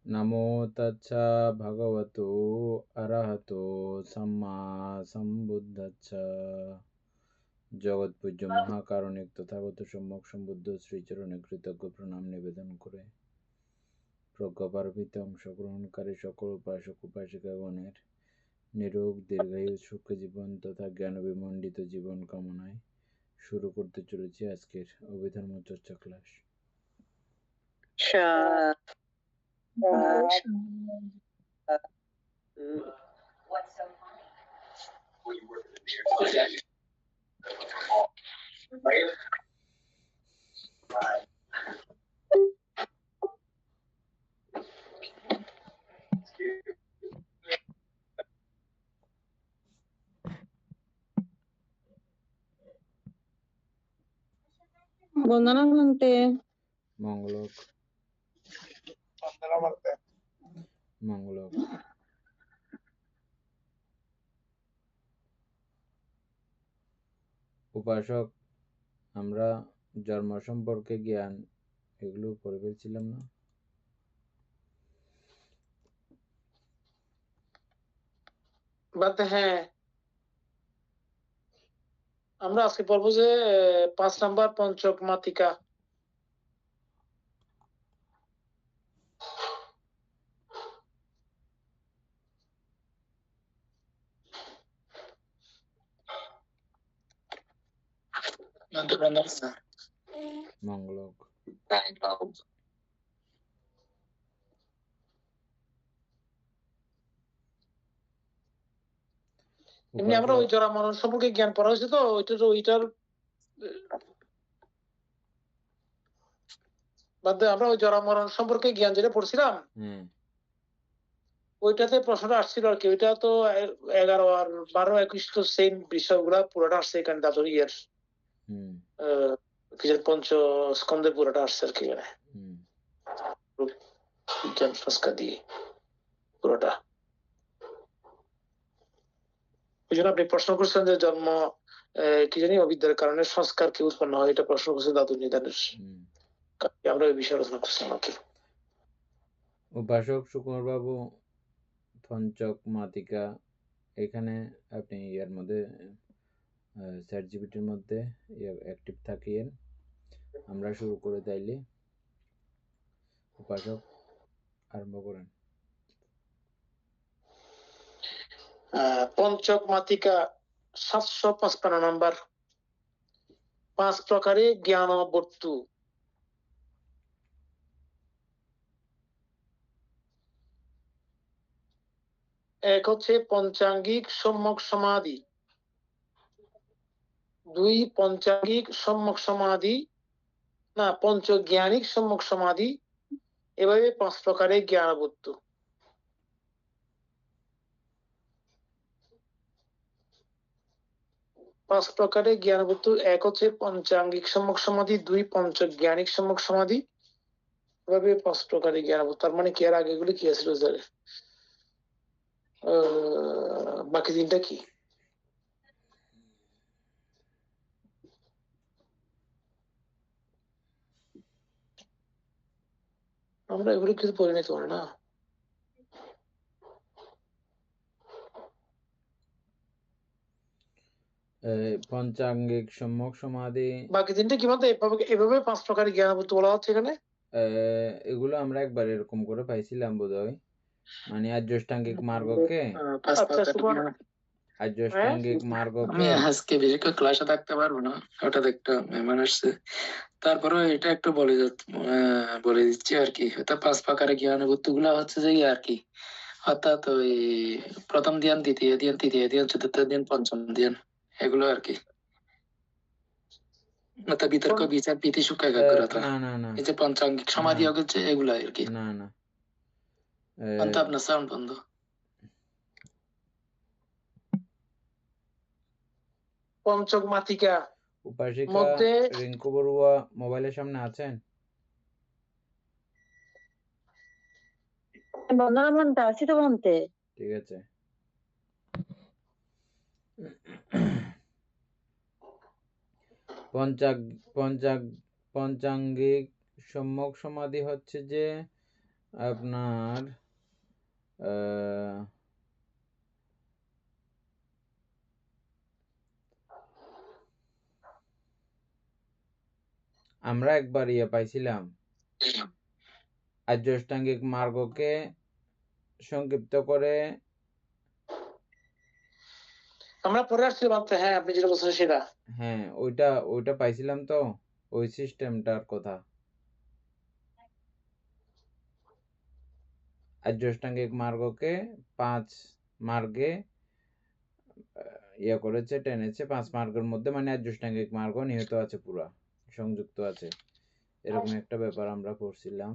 নমো তচ্ছা ভগবতো অরহতো সম্মা সম্বুদ্ধচ্ছা। জগৎপূজ্য মহাকারণিক তথাগত সম্যক সম্বুদ্ধ শ্রীচরণে কৃতজ্ঞ প্রণাম নিবেদন করে প্রজ্ঞাপার্বিত অংশগ্রহণকারী সকল উপাসক উপাসিকাগণের নিরোগ দীর্ঘায়ু সুখ জীবন তথা জ্ঞান বিমণ্ডিত জীবন কামনায় শুরু করতে চলেছি আজকের অভিধর্ম চর্চা ক্লাস। বন্দনা বলতে মঙ্গলক মঙ্গলক উপাসক, আমরা জন্ম সম্পর্কে জ্ঞান এগুলো পড়ে ফেলছিলাম না? হ্যাঁ, আমরা আজকে পড়বো যে 5 নাম্বার পঞ্চক মাতিকা। মঙ্গলক এমনি আমরা ওই জরা মরণ সম্পর্কে জ্ঞান পড়া হয়েছে, তো ওইটার বাদে আমরা ওই জরা মরণ সম্পর্কে জ্ঞান যেটা পড়ছিলাম, ওইটাতে প্রশ্নটা আসছিল আর কি। ওইটা তো 11 আর 12, 21 তো সেম বিষয়গুলা পুরোটা আসছে এখানে দাদুর ইয়ের পঞ্চ স্কন্ধে পুরোটা আসছে আর কি, বিজ্ঞান সংস্কার দিয়ে পুরোটা। ওই জন্য আপনি প্রশ্ন করছেন যে জন্ম কি জানি অবিদ্যার কারণে সংস্কার কি উৎপন্ন হয়, এটা প্রশ্ন করছে দাদু নিদানের। আমরা ওই বিষয়ে আলোচনা করছিলাম আর কি। উপাসক সুকুমার বাবু, পঞ্চক মাতিকা এখানে আপনি ইয়ার মধ্যে চ্যাট জিপিটির মধ্যে অ্যাক্টিভ থাকিয়েন। আমরা শুরু করে তাইলে উপাসক আরম্ভ করেন। পঞ্চক মাতিকা 755 নাম্বার। 5 প্রকারে জ্ঞান বস্তু। এক হচ্ছে পঞ্চাঙ্গিক সম্যক সমাধি, 2 পঞ্চাঙ্গিক সম্যক সমাধি, না পঞ্চজ্ঞানিক সম্যক সমাধি। এভাবে 5 প্রকারে জ্ঞান বস্তু। পাঁচ প্রকারে জ্ঞান বস্তু। এক হচ্ছে পঞ্চাঙ্গিক সম্যক সমাধি, 2 পঞ্চজ্ঞানিক সম্যক সমাধি। এভাবে 5 প্রকারে জ্ঞান বস্তু। তার মানে কি আর আগে এগুলি কি আছে? বাকি দিনটা কি? আমরা এগুলি কিছু পড়ে নিতে পারি না। পঞ্চাঙ্গিক সম্যক সমাধি, বাকি দিনটা কি বলতে এভাবে 5 প্রকারের জ্ঞান বস্তু বলা হচ্ছে এখানে। এগুলো আমরা একবার এরকম করে পাইছিলাম বোধহয়, মানে আর্যষ্টাঙ্গিক মার্গকে। আর্যষ্টাঙ্গিক মার্গকে আমি আজকে বেশি ক্লাসে থাকতে পারবো না, হঠাৎ একটা মেহমান আসছে। তারপরে এটা একটু বলে দিচ্ছি আর কি। 5 প্রকারের জ্ঞান বস্তু গুলা হচ্ছে যে আর কি, অর্থাৎ ওই প্রথম ধ্যান, দ্বিতীয় ধ্যান, তৃতীয় ধ্যান, চতুর্থ ধ্যান, পঞ্চম ধ্যান, এগুলো আর কি। বিতর্ক, বিচার, প্রীতি, সুখ, একাগ্রতা, এই যে পঞ্চাঙ্গিক সমাধি হচ্ছে এগুলো আর কি। না না, আপনার সাউন্ড বন্ধ। পঞ্চক মাতিকা উপাসিকা রিঙ্কু বড়ুয়া মোবাইলের সামনে আছেন? বন্দনা বলতে আসি তো বলতে। ঠিক আছে। পঞ্চাঙ্গিক সম্যক সমাধি হচ্ছে যে আপনার আমরা একবার পাইছিলাম আর্যাষ্টাঙ্গিক মার্গকে সংক্ষিপ্ত করে আমরা পরে আসছিলাম, হ্যাঁ আপনি যেটা বলছেন সেটা। হ্যাঁ, ওইটা পাইছিলাম তো, ওই সিস্টেমটার কথা। আর্যাষ্টাঙ্গিক মার্গকে 5 মার্গে করেছে, টেনেছে। 5 মার্গের মধ্যে মানে আর্যাষ্টাঙ্গিক মার্গ নিহিত আছে, পুরা সংযুক্ত আছে, এরকম একটা ব্যাপার আমরা পড়ছিলাম।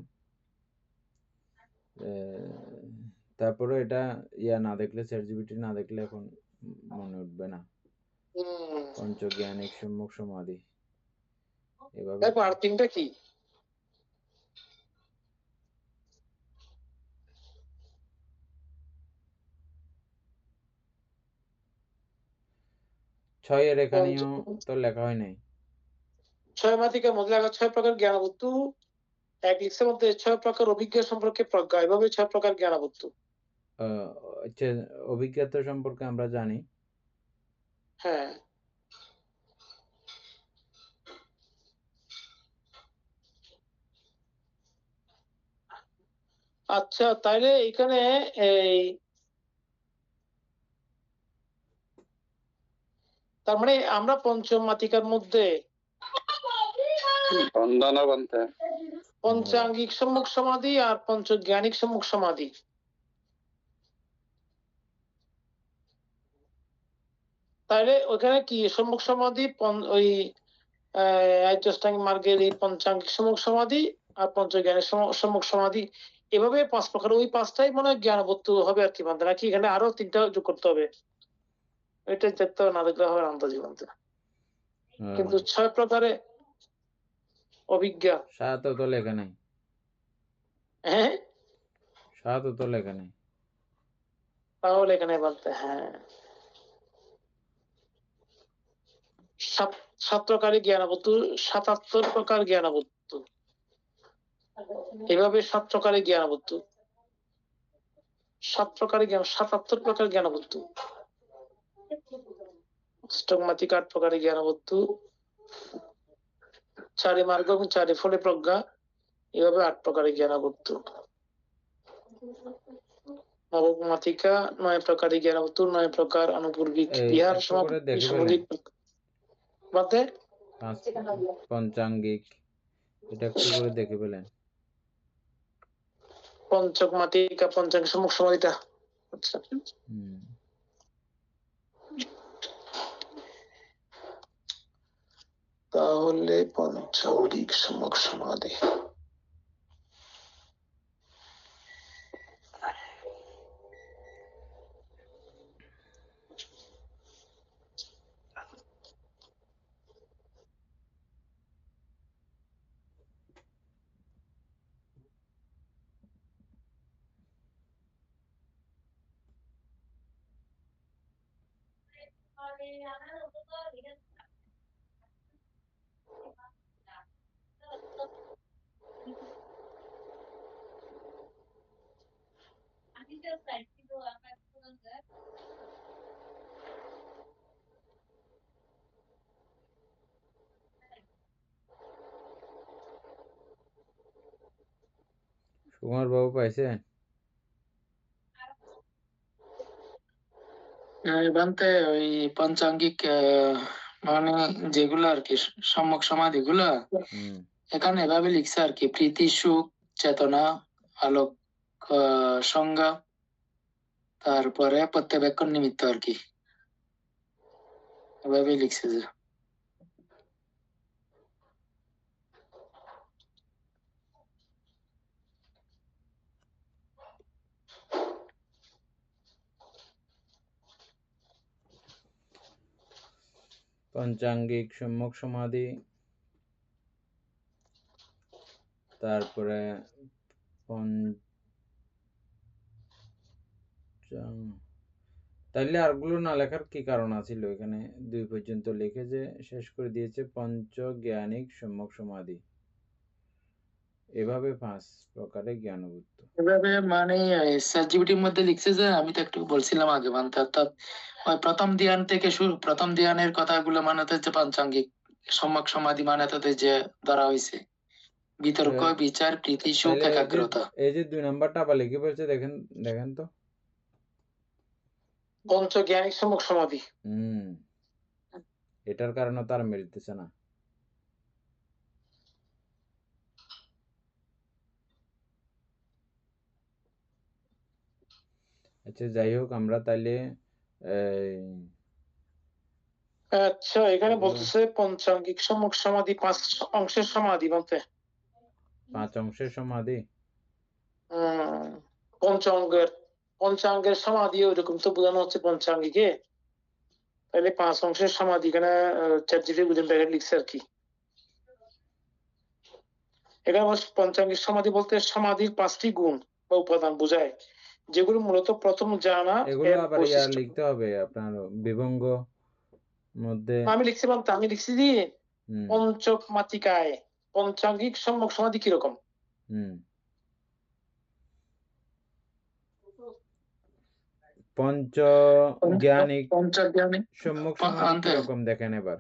তারপরে এটা না দেখলে, চ্যাটজিপিটি না দেখলে এখন মনে উঠবে না। পঞ্চজ্ঞানিক সম্মুখ সমাধি এভাবে। আর তিনটা কি? ছয়ের এখানেও তো লেখা হয় নাই। 6 মাতিকার মধ্যে লেখা 6 প্রকার জ্ঞানবস্তু, এক লিখছে মধ্যে 6 প্রকার অভিজ্ঞ সম্পর্কে প্রজ্ঞা, এভাবে 6 প্রকার জ্ঞানবস্তু। আচ্ছা, অভিজ্ঞতা সম্পর্কে আমরা জানি। হ্যাঁ, আচ্ছা তাইলে এখানে এই তার মানে আমরা পঞ্চম মাতিকার মধ্যে পঞ্চাঙ্গিক সম্মুখ সমাধি আর পঞ্চজ্ঞানিক সম্মুখ সমাধি, তাহলে ওখানে কি সম্মুখ সমাধি ওই আর্যাষ্টাঙ্গিক মার্গের এই পঞ্চাঙ্গিক সম্মুখ সমাধি আর পঞ্চজ্ঞানিক সম্মুখ সমাধি, এভাবে 5 প্রকার, ওই 5টাই মনে হয় জ্ঞানবস্তু হবে আর কি, বান্ধব নাকি এখানে আরো 3টা যোগ করতে হবে? এটা দেখতে হবে, না দেখলে হবে আন্দাজি বান্ধব। কিন্তু 6 প্রকারে অভিজ্ঞা 7 তো লেখা নাই। হ্যাঁ, 7 তো লেখা নাই তাহলে এখানে বলতে হ্যাঁ 7 প্রকারই জ্ঞানবস্তু, 77 প্রকার জ্ঞানবস্তু, এভাবে 7 প্রকারের জ্ঞানবস্তু, 7 প্রকারের জ্ঞান, 77 প্রকার জ্ঞানবস্তু, অষ্টমাতিক 8 প্রকারের জ্ঞানবস্তু, 4 মার্গ এবং 4 ফলে প্রজ্ঞা, এভাবে 8 প্রকারের জ্ঞানবস্তু। নবমাতিকা 9 প্রকারের জ্ঞানবস্তু, 9 প্রকার আনুপূর্বিক ইহার সমাপতি বাদে পঞ্চাঙ্গিক, এটা কি করে দেখে পেলেন? পঞ্চক মাতিকা পঞ্চাঙ্গ সম্মুখ সমাধিটা। আচ্ছা, তাহলে পঞ্চৌরিক সম্মুখ সমাধি সুকুমার বাবু পাইছেন? বানতে ওই পঞ্চাঙ্গিক মানে যেগুলো আর কি সম্মুখ সমাধি গুলা এখানে এভাবে লিখছে আর কি, প্রীতি, সুখ, চেতনা, আলোক, সংজ্ঞা, তারপরে প্রত্যবেক্ষণ নিমিত্ত আর কি, এভাবে লিখছে যে। পঞ্চাঙ্গিক সম্মুখ সমাধি, তারপরে তাইলে আরগুলো না লেখার কি কারণ আছিল? এখানে 2 পর্যন্ত লিখে যে শেষ করে দিয়েছে পঞ্চজ্ঞানিক সম্মুখ সমাধি, এভাবে 5 প্রকারের জ্ঞানবুদ্ধ। এভাবে মানে চ্যাটজিপিটির মধ্যে লিখছে যে আমি তো একটু বলছিলাম আগে মানতে, অর্থাৎ ওই প্রথম ধ্যান থেকে শুরু, প্রথম ধ্যানের কথাগুলো মানাতে হচ্ছে পঞ্চাঙ্গিক, সম্যক সমাধি মানাতে যে ধরা হয়েছে বিতর্ক, তাহলে বিচার, প্রীতি, সুখ, একাগ্রতা। এই যে 2 নাম্বারটা আবার লিখে ফেলছে, দেখেন তো। পঞ্চজ্ঞানিক সম্যক সমাধি। এটার কারণে তার মিলতেছে না। আচ্ছা যাই হোক, আমরা তাইলে আচ্ছা, এখানে বলতেছে পঞ্চাঙ্গিক সম্যক সমাধি 5 অংশের সমাধি বলতে 5 অংশের সমাধি। পঞ্চাঙ্গের সমাধি ওইরকম তো বোঝানো হচ্ছে পঞ্চাঙ্গিকে, তাহলে 5 অংশের সমাধি এখানে চ্যাটজিপিটি বুঝেন ব্যাকেট লিখছে আর কি। এখানে পঞ্চাঙ্গিক সমাধি বলতে সমাধির 5টি গুণ বা উপাদান বোঝায়, যেগুলো মূলত প্রথম জানা এগুলো এর আবার বৈশিষ্ট্য। লিখতে হবে আপনার বিভঙ্গ মধ্যে। আমি লিখছি বলতে আমি লিখছি যে পঞ্চক মাতিকায় পঞ্চাঙ্গিক সম্যক সমাধি কিরকম। পঞ্চজ্ঞানিক পঞ্চজ্ঞানিক সম্যক সমাধি কিরকম দেখেন এবার।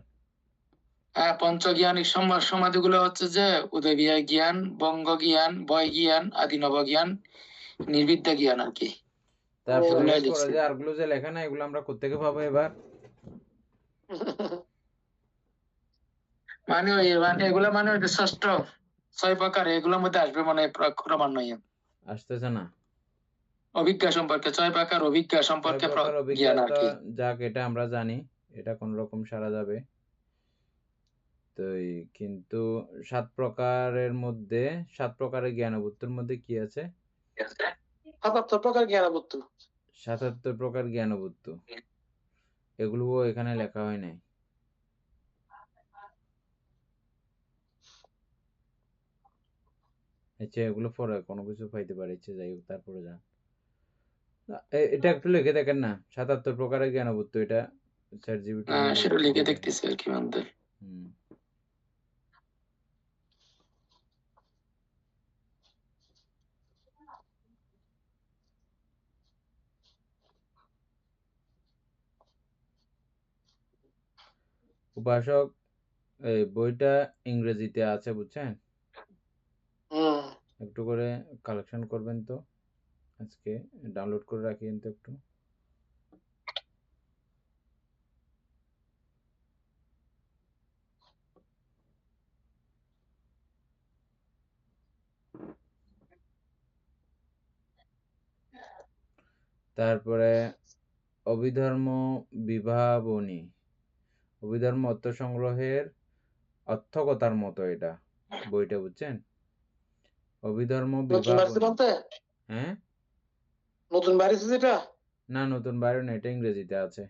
পঞ্চজ্ঞানিক সম্যক সমাধিগুলো হচ্ছে যে উদয়বিহার জ্ঞান, বঙ্গ জ্ঞান, বয় জ্ঞান, আদিনব জ্ঞান, নির্বিদ্যা জ্ঞান আর কি। তারপরে যে আরগুলো যে লেখা না, এগুলো আমরা কোত্থেকে পাবো এবার? মানে এগুলা মানে ষষ্ঠ 6 প্রকার, এগুলোর মধ্যে আসবে মানে ক্রমান্বয়ে আসতেছে না। অভিজ্ঞা সম্পর্কে 6 প্রকার অভিজ্ঞা সম্পর্কে জ্ঞান আর কি। যাক, এটা আমরা জানি, এটা কোন রকম সারা যাবে। তো কিন্তু 7 প্রকারের মধ্যে 7 প্রকারের জ্ঞানবুদ্ধের মধ্যে কি আছে? 77 প্রকার জ্ঞানবুদ্ধ। 77 প্রকার জ্ঞানবুদ্ধ, এগুলো এখানে লেখা হয় নাই। আচ্ছা, এগুলো পরে কোনো কিছু পাইতে পারে, যাই হোক, তারপরে যান। এটা একটু লিখে দেখেন না, 77 প্রকারের জ্ঞানবুদ্ধ, এটা চ্যাটজিপিটি সেটা লিখে দেখতেছি আর কি মানতে। উপাসক, এই বইটা ইংরেজিতে আছে, বুঝছেন? একটু করে কালেকশন করবেন তো, আজকে ডাউনলোড করে রাখিয়েন তো একটু। তারপরে অভিধর্ম বিভাবনী, অভিধর্ম অর্থ সংগ্রহের অর্থকতার মতো এটা বইটা, বুঝছেন? অভিধর্ম বিভাবনী। হ্যাঁ, নতুন বাইরেছে যেটা? না, নতুন বাইরে না, এটা ইংরেজিতে আছে,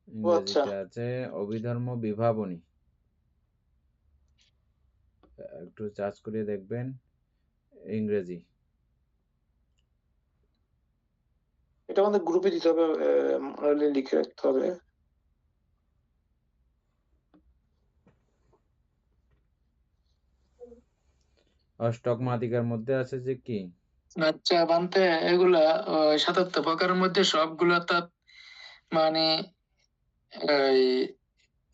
ইংরেজিতে আছে অভিধর্ম বিভাবনী। একটু চার্জ করিয়ে দেখবেন, ইংরেজি। এটা আমাদের গ্রুপে দিতে হবে, লিখে রাখতে হবে। অষ্টক মাতিকার মধ্যে আছে যে কি? আচ্ছা বানতে, এগুলা 77 প্রকারের মধ্যে সবগুলা তো মানে এই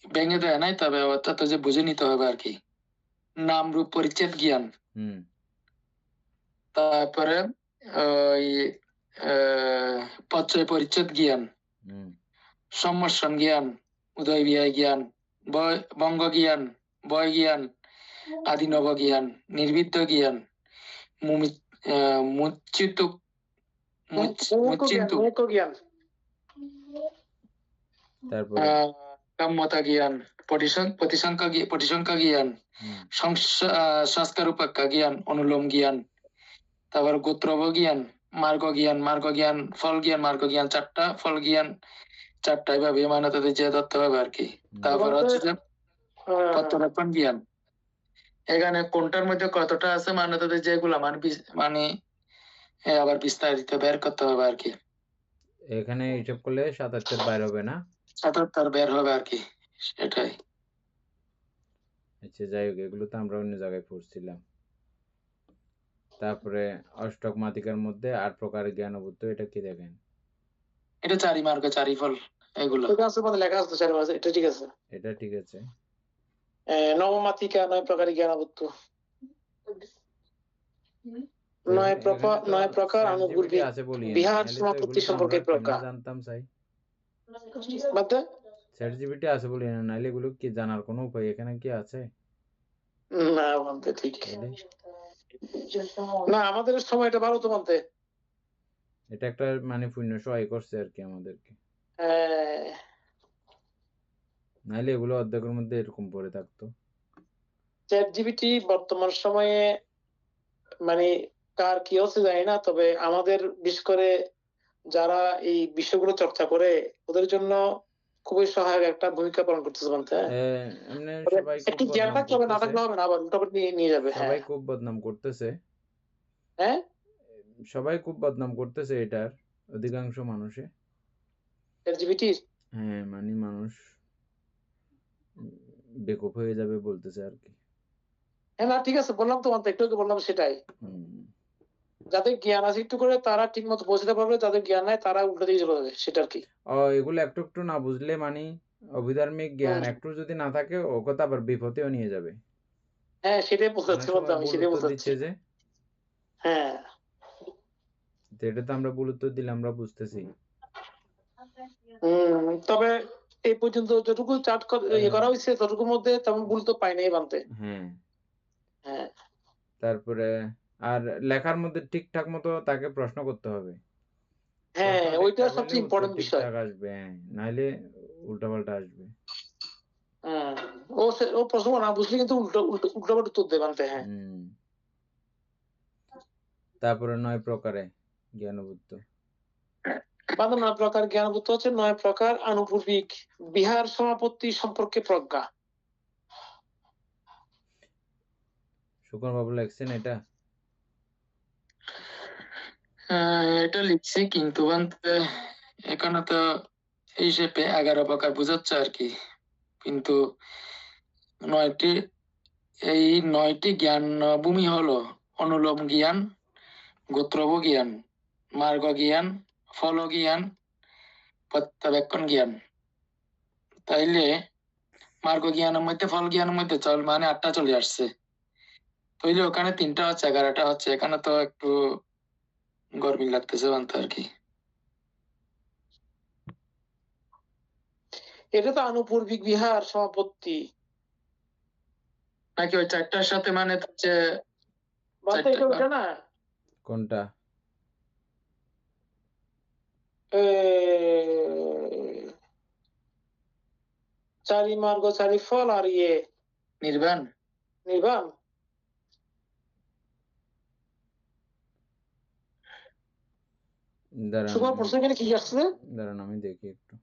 ভেঙে দেয় নাই, তবে অর্থাৎ যে বুঝে নিতে হবে আর কি। নাম রূপ পরিচ্ছেদ জ্ঞান, তারপরে ওই পর্যায় পরিচ্ছেদ জ্ঞান, সম্মর্ষণ জ্ঞান, উদয় বিহার জ্ঞান, বঙ্গ জ্ঞান, বয় জ্ঞান, আদিনব জ্ঞান, নির্বিদ্য জ্ঞান, মুচ্চিত জ্ঞান, তারপরে কাম্যতা জ্ঞান, পরিসংখ্যা জ্ঞান, সংস্কার উপাখ্যা জ্ঞান, অনুলোম জ্ঞান, তারপর গোত্রব জ্ঞান, মার্গ জ্ঞান, ফল জ্ঞান, মার্গ জ্ঞান 4টা, ফল জ্ঞান 4টা, এভাবে মানে তাদের যে ধরতে হবে আর কি। তারপর হচ্ছে যে প্রত্যবেক্ষণ জ্ঞান, এখানে কোনটার মধ্যে কতটা আছে মানে তাদের যেগুলা মানে আবার বিস্তারিত বের করতে হবে আর কি। এখানে হিসাব করলে 77 বের হবে না? 77 বের হবে আর কি, সেটাই। আচ্ছা যাই হোক, এগুলো তো আমরা অন্য জায়গায় পড়ছিলাম। তারপরে অষ্টক মাতিকার মধ্যে 8 প্রকারের জ্ঞানবুদ্ধ, এটা কি দেখেন? এটা 4 মার্ক 4 ফল এগুলো। ওইটা আছে মানে লেখা আছে চারি মাসে, এটা ঠিক আছে। এটা ঠিক আছে। নবমাতিকা 9 প্রকারের জ্ঞানবুদ্ধ, এখানে তো 9 প্রকার ChatGPT আনুপূর্বিক আছে বলি, বিহার নাহলে তো সমাপত্তি এগুলো তো সম্পর্কে আমরা প্রজ্ঞা। কেমনে জানতাম চাই। বাদ দে। ChatGPT আছে বলি না, নাহলে এগুলো কি জানার কোনো উপায় এখানে কি আছে? না বলতে ঠিক তাহলে না, আমাদের সময় এটা ভালো তো বলতে। এটা একটা মানে পুণ্য সহায় করছে আর কি আমাদেরকে, নাহলে এগুলো অর্ধেকের মধ্যে এরকম পড়ে থাকতো। ChatGPT বর্তমান সময়ে মানে কার কি হচ্ছে জানি না, তবে আমাদের বিশেষ করে যারা এই বিষয়গুলো চর্চা করে ওদের জন্য খুবই সহায়ক একটা ভূমিকা পালন করতেছে বলতে। এমনি তবে সবাই খুব একটু জ্ঞান বদনাম থাকলে হবে, না করতেছে, থাকলে হবে না, আবার উল্টাপাল্টা নিয়ে যাবে। সবাই খুব বদনাম করতেছে, হ্যাঁ সবাই খুব বদনাম করতেছে এটার, অধিকাংশ মানুষে। ChatGPT হ্যাঁ, মানে মানুষ বেকুব হয়ে যাবে বলতেছে আর কি। হ্যাঁ না ঠিক আছে, বললাম তো একটু আগে বললাম সেটাই। যাদের জ্ঞান আছে একটু করে তারা ঠিক মতো পৌঁছতে পারবে, যাদের জ্ঞান নাই তারা উল্টো দিকে চলে যাবে, সেটা আর কি। এগুলো একটু একটু না বুঝলে মানে অভিধার্মিক জ্ঞান একটু যদি না থাকে ও কথা আবার বিপদেও নিয়ে যাবে। হ্যাঁ সেটাই অনেক বোঝাচ্ছি বলতে, সময় আমি ভুল সেটাই উত্তর বোঝাচ্ছি। দিচ্ছে যে, হ্যাঁ তো এটা তো আমরা ভুল উত্তর দিলে আমরা বুঝতেছি। তবে এই পর্যন্ত যতটুকু চার্ট করা হয়েছে ততটুকুর মধ্যে তেমন ভুল তো পাই নাই বানতে। হ্যাঁ, হ্যাঁ তারপরে আর লেখার মধ্যে ঠিকঠাক মতো তাকে প্রশ্ন করতে হবে। হ্যাঁ প্রশ্ন ওইটা ঠিকঠাক হলে সবচেয়ে উত্তর ইম্পর্টেন্ট বিষয়। ঠিকঠাক আসবে, হ্যাঁ, নাহলে উল্টাপাল্টা আসবে। ও প্রশ্ন না বুঝলে কিন্তু উল্টো উত্তর দেয় বানতে। হ্যাঁ তারপরে 9 প্রকারে জ্ঞানবুদ্ধ। বান্ধব 9 প্রকার জ্ঞানবুদ্ধ হচ্ছে 9 প্রকার আনুপূর্বিক বিহার সমাপত্তি সম্পর্কে প্রজ্ঞা। সুকন বাবু লিখছেন এটা? এটা লিখছি কিন্তু এখানে তো হিসেবে 11 প্রকার বোঝাচ্ছে আর কি, কিন্তু 9টি এই 9টি জ্ঞান ভূমি হলো অনুলোম জ্ঞান, গোত্রব জ্ঞান, মার্গ জ্ঞান, ফল জ্ঞান, প্রত্যাবেক্ষণ জ্ঞান। তাইলে মার্গ জ্ঞানের মধ্যে ফল জ্ঞানের মধ্যে চল মানে 8টা চলে আসছে, তাইলে ওখানে 3টা হচ্ছে 11টা হচ্ছে, এখানে তো একটু গরমিল লাগতেছে বানতে আর কি। এটা তো আনুপূর্বিক বিহার সমাপত্তি নাকি ওই 4টার সাথে মানে হচ্ছে বানতে, এটা ওইটা না। কোনটা? চারি মার্গ চারি ফল আর নির্বাণ। নির্বাণ। সুকুমার প্রশ্ন এখানে কি আসছে? দাঁড়ান আমি দেখি একটু।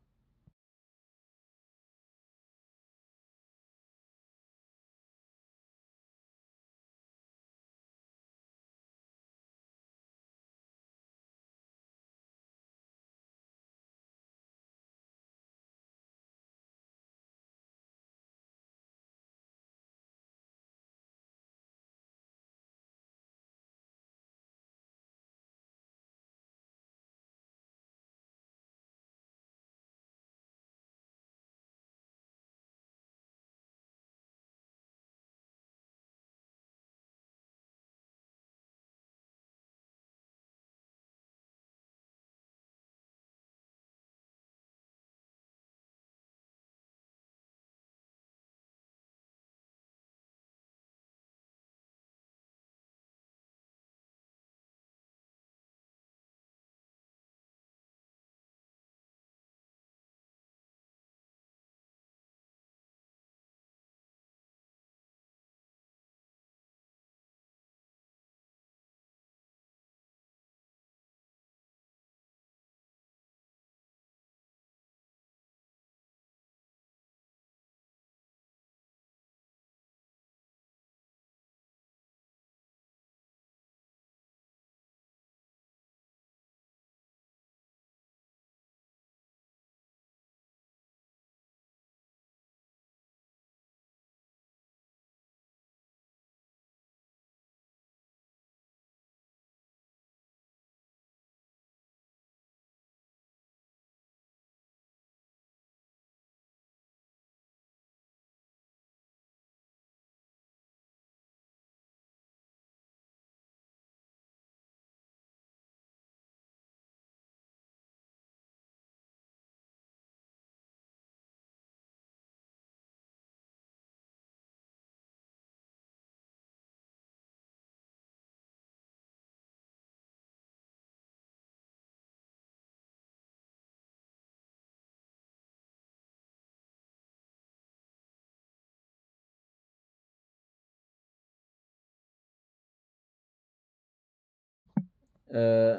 আহ,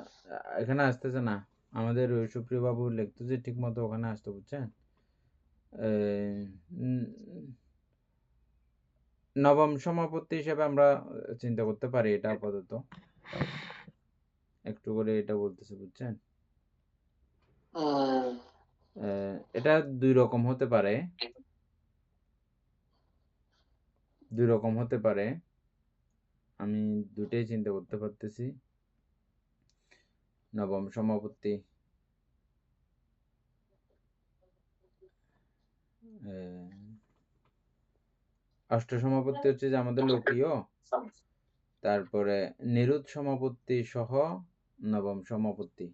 এখানে আসতেছে না, আমাদের সুপ্রিয় বাবু লিখতেছে ঠিক মতো, ওখানে আসতে, বুঝছেন? উম, নবম সমাপত্তি হিসেবে আমরা চিন্তা করতে পারি এটা আপাতত, একটু করে এটা বলতেছে, বুঝছেন? উম, এটা দুই রকম হতে পারে, আমি দুটাই চিন্তা করতে পারতেছি। নবম সমাপত্তি, অষ্ট সমাপত্তি হচ্ছে যে আমাদের লোকীয়, তারপরে নিরুৎ সমাপত্তি সহ নবম সমাপত্তি,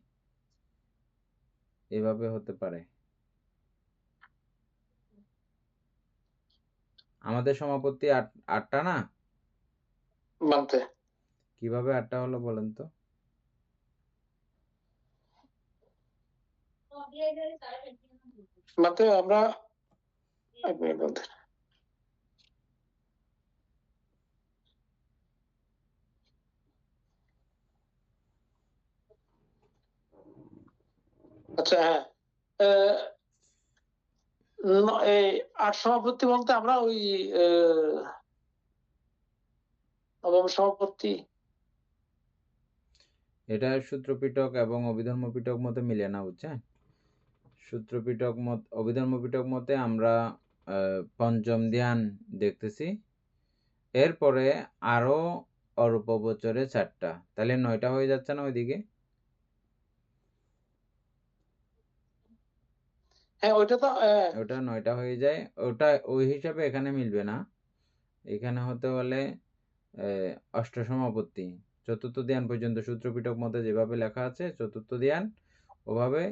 এভাবে হতে পারে। আমাদের সমাপত্তি আটটা না? মানতে কিভাবে আটটা হলো বলেন তো? মানতে আমরা এক মিনিট বলতে আচ্ছা হ্যাঁ এই ৮ সমাপত্তি বলতে আমরা ওই নবম সমাপত্তি এটা সূত্রপিটক এবং অভিধর্ম পিটক মতে মিলে না, বুঝছেন? সূত্রপিটক মত, অভিধর্ম পিটক মতে আমরা পঞ্চম ধ্যান দেখতেছি, এরপরে আরো অরূপ বছরে 4টা, তাহলে 9টা হয়ে যাচ্ছে না ওইদিকে? হ্যাঁ ওইটা তো ওটা 9টা হয়ে যায়, ওটা ওই হিসাবে এখানে মিলবে না। এখানে হতে হলে অষ্ট সমাপত্তি, চতুর্থ ধ্যান পর্যন্ত সূত্রপিটক মতে যেভাবে লেখা আছে চতুর্থ ধ্যান, ওভাবে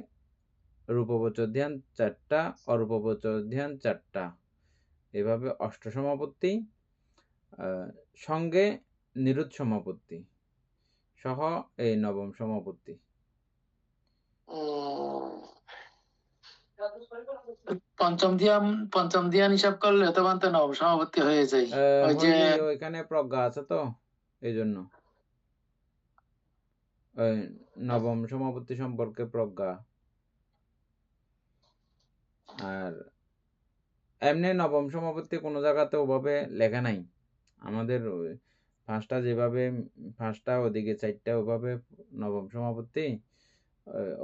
রূপবচর ধ্যান 4টা, অরূপবচর ধ্যান 4টা, এভাবে অষ্ট সমাপত্তি সঙ্গে নিরুৎ সমাপত্তি সহ এই নবম সমাপত্তি। পঞ্চম ধ্যান হিসাব করলে তো মানতে নবম সমাপত্তি হয়ে যায়। ওই যে ওইখানে প্রজ্ঞা আছে তো, এই জন্য নবম সমাপত্তি সম্পর্কে প্রজ্ঞা। আর এমনি নবম সমাপত্তি কোনো জায়গাতে ওভাবে লেখা নাই, আমাদের পাঁচটা যেভাবে, পাঁচটা ওদিকে 4টা ওভাবে নবম সমাপত্তি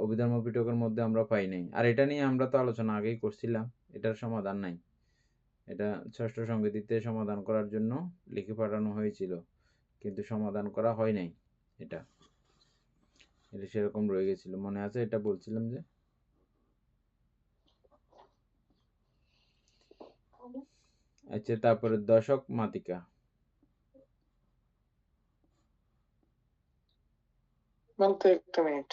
অভিধর্ম পিটকের মধ্যে আমরা পাই নাই। আর এটা নিয়ে আমরা তো আলোচনা আগেই করছিলাম, এটার সমাধান নাই, এটা ষষ্ঠ সংবিধিতে সমাধান করার জন্য লিখে পাঠানো হয়েছিল, কিন্তু সমাধান করা হয় নাই। এটা সেরকম রয়ে গেছিল, মনে আছে? এটা বলছিলাম যে আচ্ছা, তারপরে দশক মাতিকা, মানতে একটা মিনিট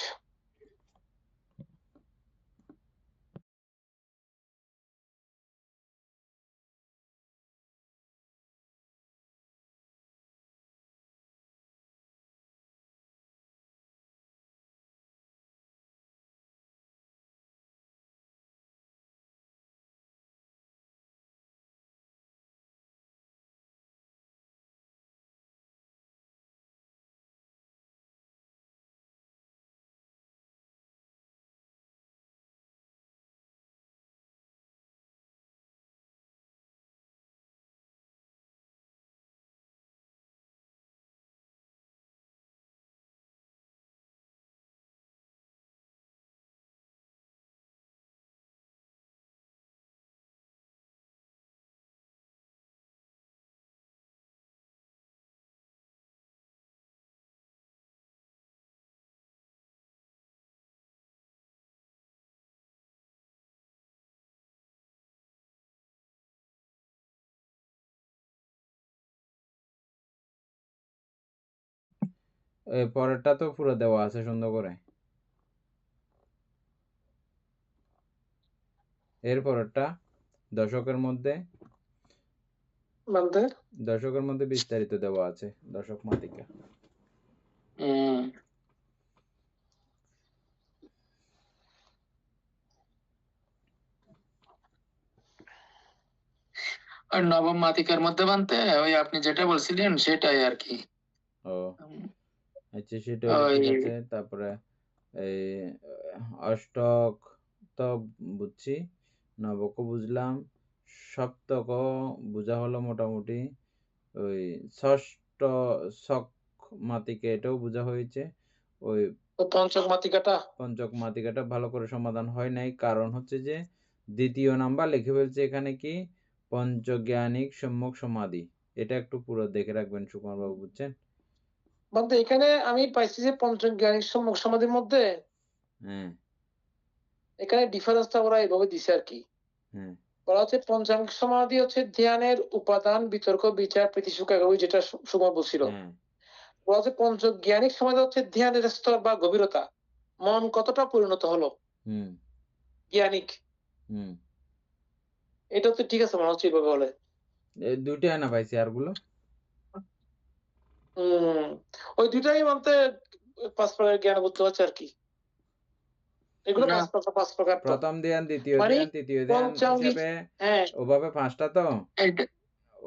পরেরটা তো পুরো দেওয়া আছে সুন্দর করে, এর পরেরটা দশকের মধ্যে মানতে বিস্তারিত দেওয়া আছে, দশক মাতিকা। আর নবম মাতিকার মধ্যে মানতে ওই আপনি যেটা বলছিলেন সেটাই আর কি। ও আচ্ছা সেটা হলো ওই ঠিক আছে। তারপরে এই অষ্টক তো বুঝছি, নবক বুঝলাম, সপ্তক বোঝা হলো মোটামুটি। ওই ষষ্ঠ শক মাতিকে এটাও বোঝা হয়েছে। ওই ওই পঞ্চক মাতিকাটা পঞ্চক মাতিকাটা ভালো করে সমাধান হয় নাই, কারণ হচ্ছে যে দ্বিতীয় নাম্বার লিখে ফেলছে এখানে কি পঞ্চজ্ঞানিক সম্যক সমাধি। এটা একটু পুরো দেখে রাখবেন সুকুমার বাবু, বুঝছেন? বলতে এখানে আমি পাইছি যে পঞ্চক জ্ঞানিক সম্মুখ সমাধির মধ্যে হ্যাঁ এখানে ডিফারেন্সটা ওরা এইভাবে দিছে আর কি। হ্যাঁ বলা হচ্ছে পঞ্চাঙ্গ সমাধি হচ্ছে ধ্যানের উপাদান, বিতর্ক, বিচার, প্রীতিসুখ, একাগ্রতা, যেটা সুকুমার বলছিল। হ্যাঁ বলা হচ্ছে পঞ্চক জ্ঞানিক সমাধি হচ্ছে ধ্যানের স্তর বা গভীরতা, মন কতটা পরিণত হলো হুম জ্ঞানিক। হুম এটা হচ্ছে ঠিক আছে মনে হচ্ছে এইভাবে বলে। এই দুইটাই না পাইছি, আরগুলো ওই দুইটাই বলতে 5 প্রকার জ্ঞান বুদ্ধি হচ্ছে আর কি। এগুলো না 5 প্রকার তো প্রথম ধ্যান, দ্বিতীয় মানে ধ্যান, তৃতীয় ধ্যান পঞ্চাঙ্গিক। হিসেবে হ্যাঁ ওভাবে 5টা তো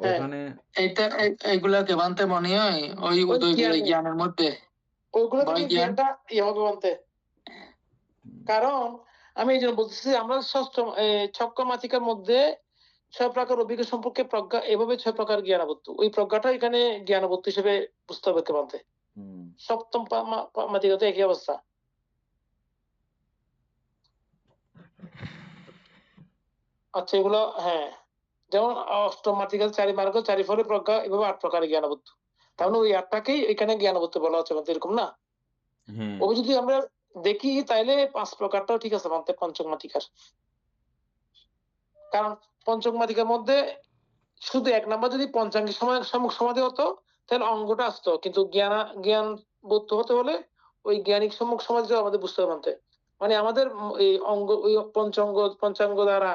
হ্যাঁ ওখানে। এইগুলাকে মানতে মনে হয় ওই ওই উদয়গুলো জ্ঞানে জ্ঞানের মধ্যে ওইগুলো বয় থেকে জ্ঞান। জ্ঞানটা ইয়ে হবে বলতে। কারণ আমি এই জন্য বলতেছি আমরা ষষ্ঠ ছক্ক মাতিকার মধ্যে 6 প্রকার অভিজ্ঞ সম্পর্কে প্রজ্ঞা, এভাবে 6 প্রকার জ্ঞানবস্তু, ওই প্রজ্ঞাটা এখানে জ্ঞানবস্তু হিসেবে বুঝতে হবে কে বলতে। হুম সপ্তম মাতিকাতে একই অবস্থা। আচ্ছা এগুলো হ্যাঁ, যেমন অষ্টম মাতিকাল 4 মার্গ 4 ফলে প্রজ্ঞা, এভাবে 8 প্রকার জ্ঞানবস্তু। তার মানে ওই 8টাকেই এখানে জ্ঞানবস্তু বলা হচ্ছে বলতে, এরকম না? হ্যাঁ ওই যদি আমরা দেখি তাইলে 5 প্রকারটাও ঠিক আছে বলতে পঞ্চম মাতিকার। কারণ পঞ্চম মাতিকার মধ্যে শুধু 1 নাম্বার যদি পঞ্চাঙ্গিক সম্মুখ সমাধি হতো তাহলে অঙ্গটা আসতো, কিন্তু জ্ঞান বোধ হতে হলে ওই জ্ঞানিক সম্মুখ সমাধিটা আমাদের বুঝতে হবে মানতে। মানে আমাদের এই অঙ্গ ওই পঞ্চাঙ্গ দ্বারা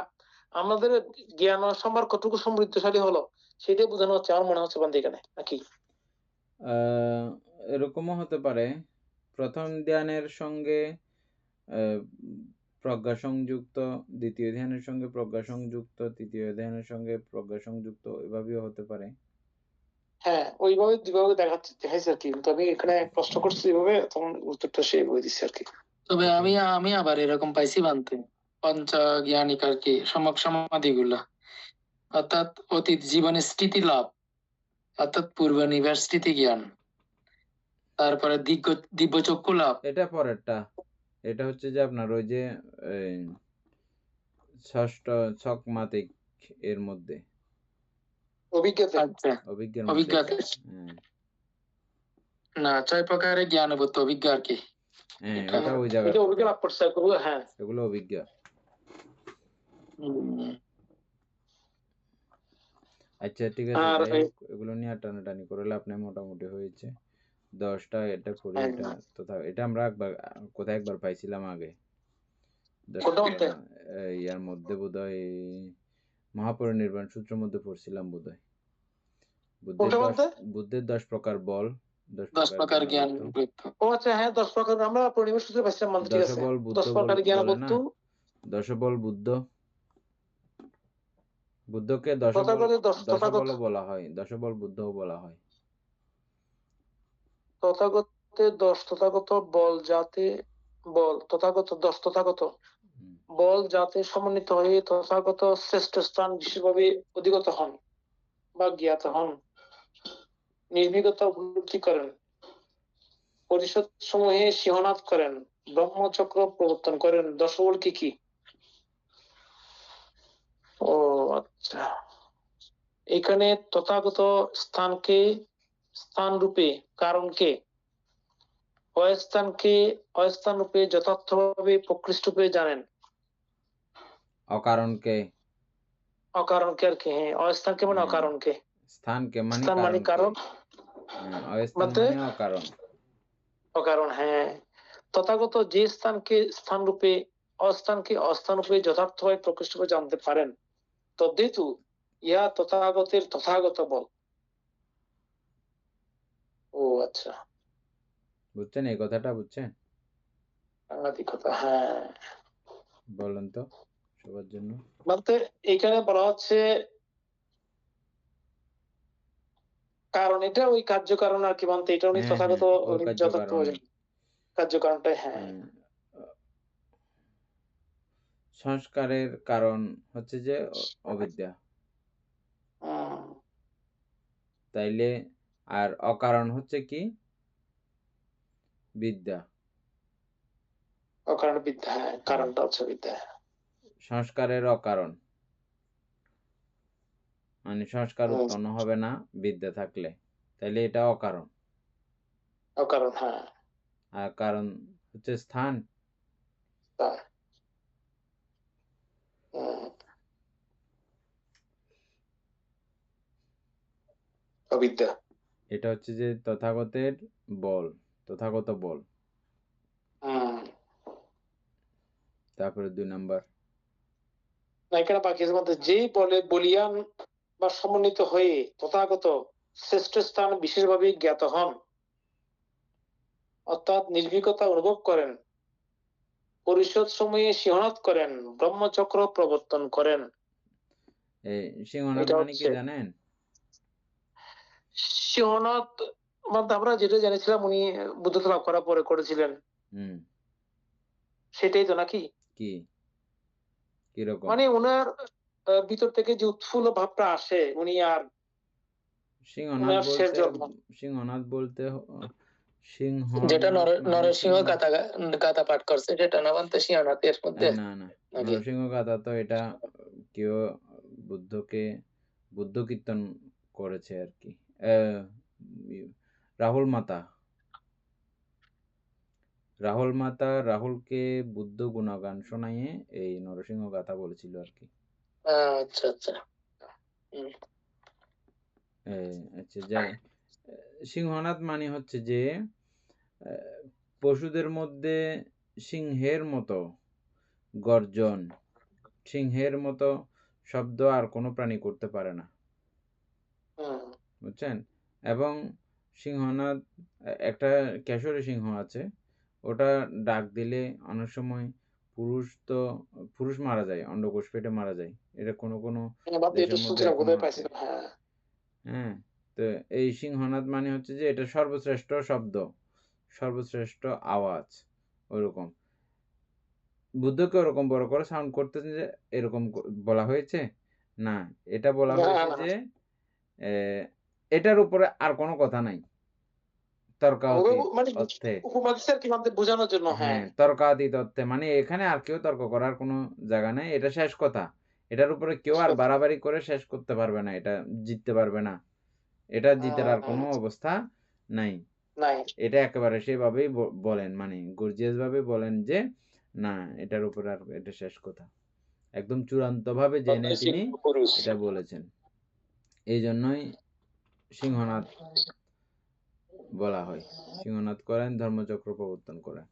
আমাদের জ্ঞান সম্ভার কতটুকু সমৃদ্ধশালী হলো সেটাই বোঝানো হচ্ছে আমার মনে হচ্ছে বন্ধু এখানে নাকি। এরকমও হতে পারে, প্রথম ধ্যানের সঙ্গে আহ, প্রজ্ঞা সংযুক্ত, দ্বিতীয় ধ্যানের সঙ্গে প্রজ্ঞা সংযুক্ত, তৃতীয় ধ্যানের সঙ্গে প্রজ্ঞা সংযুক্ত, এভাবেও হতে পারে। হ্যাঁ ওইভাবে দুইভাবে দেখাইছে আর কি, কিন্তু আমি এখানে প্রশ্ন করছি এইভাবে, তখন উত্তরটা সে বলে দিচ্ছে আর কি। তবে আমি আবার এরকম পাইছি মানতে পঞ্চ জ্ঞানিক আর কি সম্যক সমাধি গুলা, অর্থাৎ অতীত জীবনের স্মৃতি লাভ, অর্থাৎ পূর্ব নিবাস স্মৃতি জ্ঞান, তারপরে দিব্য চক্ষু লাভ। এটা পরেরটা, এটা হচ্ছে যে আপনার ওই যে এই, ষষ্ঠ ছক মাতিক এর মধ্যে, অভিজ্ঞতা আচ্ছা অভিজ্ঞের মধ্যে অভিজ্ঞতা এটা। হ্যাঁ না 6 প্রকারের জ্ঞানবত অভিজ্ঞ আর কি। হ্যাঁ এটা ওটা ওই এটা জায়গা, অভিজ্ঞ লাভ করছে আর কি, হ্যাঁ। এগুলো অভিজ্ঞ। উম, আচ্ছা ঠিক আছে, আর যাই হোক এগুলো নিয়ে আর টানাটানি করলে আপনি মোটামুটি হয়েছে 10টা। এটা করি, হ্যাঁ, এটা তথা এটা আমরা একবার কোথায় একবার পাইছিলাম আগে, কোনটা বলতে? ইয়ার মধ্যে বোধহয় মহাপরিনির্বাণ সূত্রের মধ্যে পড়ছিলাম বোধহয়। কোনটা বলতে? বুদ্ধের 10 প্রকার বল, 10 10 প্রকার জ্ঞান জ্ঞানবস্তু। বৃত্ত। ও আচ্ছা হ্যাঁ 10 প্রকার আমরা পরিবেশ সূত্রে পাইছিলাম বলতে, ঠিক আছে। দশবল বুদ্ধ 10 প্রকার জ্ঞান বলে না, বস্তু দশবল বুদ্ধ, বুদ্ধকে তথাগত দশবলও বলা হয়, দশবল বুদ্ধও বলা হয়। তথাগতের 10 তথাগত বল যাতে বল তথাগত 10 তথাগত হুম, বল যাতে সমন্বিত হয়ে তথাগত শ্রেষ্ঠ স্থান বিশেষভাবে অধিগত হন বা জ্ঞাত হন, নির্ভীকতা উপলব্ধি করেন, পরিষদ সমূহে সিংহনাদ করেন, ব্রহ্মচক্র প্রবর্তন করেন। দশবল কি কি? ও আচ্ছা, এখানে তথাগত স্থানকে স্থান রূপে, কারণকে অস্থান রূপে যথার্থভাবে প্রকৃষ্ট রূপে জানেন। অকারণকে, অকারণকে আর কি, হ্যাঁ অস্থানকে মানে হ্যাঁ, অকারণকে, স্থানকে মানে স্থান মানে কারণকে, কারণ, হ্যাঁ, অস্থান বলতে মানে অকারণ। অকারণ, হ্যাঁ। তথাগত যে স্থানকে স্থান রূপে, অস্থানকে অস্থান রূপে যথার্থভাবে প্রকৃষ্ট রূপে জানতে পারেন, তদ্হেতু ইহা তথাগতের তথাগত বল। ও আচ্ছা, বুঝছেন এই কথাটা, বুঝছেন? সাংঘাতিক কথা, হ্যাঁ। বলেন তো সবার জন্য। বলতে এইখানে বলা হচ্ছে কারণ এটা ওই কার্যকারণ আর কি বলতে এটা উনি হ্যাঁ, তথাগত হ্যাঁ, ওই উনি যথার্থ কার্যকারণে। বোঝেন কার্যকারণটাই হ্যাঁ হ্যাঁ, সংস্কারের কারণ হচ্ছে যে অবিদ্যা। হুম, তাইলে আর অকারণ হচ্ছে কি? বিদ্যা। অকারণ বিদ্যা হ্যাঁ কারণটা হচ্ছে বিদ্যা সংস্কারের অকারণ মানে সংস্কার হুম, উৎপন্ন হবে না বিদ্যা থাকলে, তাইলে এটা অকারণ। অকারণ হ্যাঁ আর কারণ হচ্ছে স্থান। তাই। হুম, অবিদ্যা এটা হচ্ছে যে তথাগতের বল, তথাগত বল। হুম তারপরে 2 নাম্বার না এখানে বাকি আছে বলতে যেই বলে বলিয়ান বা সমন্বিত হয়ে তথাগত শ্রেষ্ঠ স্থান বিশেষভাবে জ্ঞাত হন অর্থাৎ নির্ভীকতা অনুভব করেন পরিষদ সময়ে সিংহনাদ করেন ব্রহ্মচক্র প্রবর্তন করেন এই সিংহনাথ এটা মানে কি হচ্ছে জানেন? সিংহনাদ বলতে আমরা যেটা জেনেছিলাম উনি বুদ্ধত্ব লাভ করার পরে করেছিলেন হুম, সেটাই তো নাকি কি কিরকম? মানে ওনার ভিতর থেকে যে উৎফুল্ল ভাবটা আসে উনি আর সিংহনাথ উনার শেষ বলতে জন্ম সিংহনাথ বলতে যেটা সিংহনাথ মানে নরসিংহ গাথা পাঠ করছে সেটা না বলতে সিংহনাথের মধ্যে না না নাকি? নরসিংহ গাথা তো এটা কেউ বুদ্ধ কীর্তন করেছে আর কি। রাহুল মাতা রাহুলকে বুদ্ধ গুণগান শোনাইয়ে এই নরসিংহ গাথা বলেছিল আর কি। আচ্ছা আচ্ছা হুম, আচ্ছা যাই। সিংহনাথ মানে হচ্ছে যে পশুদের মধ্যে সিংহের মতো গর্জন, সিংহের মতো শব্দ আর কোনো প্রাণী করতে পারে না, হুম, বুঝছেন? এবং সিংহনাদ একটা কেশরী সিংহ আছে, ওটা ডাক দিলে অনেক সময় পুরুষ মারা যায়, অন্ডকোষ ফেটে মারা যায়। এটা কোনো কোনো ভাবতে একটু দেশের মধ্যে শুনছিলাম এখনো কোথায় আছে। পাইছিলাম হ্যাঁ হ্যাঁ, তো এই সিংহনাদ মানে হচ্ছে যে এটা সর্বশ্রেষ্ঠ শব্দ, সর্বশ্রেষ্ঠ আওয়াজ ওরকম। বুদ্ধকে ওরকম বড় করে সাউন্ড করতে যে এরকম বলা হয়েছে না, এটা বলা না হয়েছে না যে এটার উপরে আর কোনো কথা নাই, তর্কাতীত মানে অর্থে। উপমাদিস আর কি ভাবতে বোঝানোর জন্য হ্যাঁ হ্যাঁ, তর্কাতীত অর্থে মানে এখানে আর কেউ তর্ক করার কোনো জায়গা নাই, এটা শেষ কথা। এটার উপরে কেউ আর বাড়াবাড়ি করে শেষ করতে পারবে না, এটা জিততে পারবে না, এটা জিতার আর কোনো অবস্থা নাই। নাই এটা একেবারে সেভাবেই বলেন, মানে গর্জিয়াস ভাবে বলেন যে না, এটার উপর আর এটা শেষ কথা, একদম চূড়ান্ত ভাবে জেনে তিনি পুরুষ এটা বলেছেন। এই জন্যই সিংহনাদ বলা হয়। সিংহনাদ করেন, ধর্মচক্র প্রবর্তন করেন।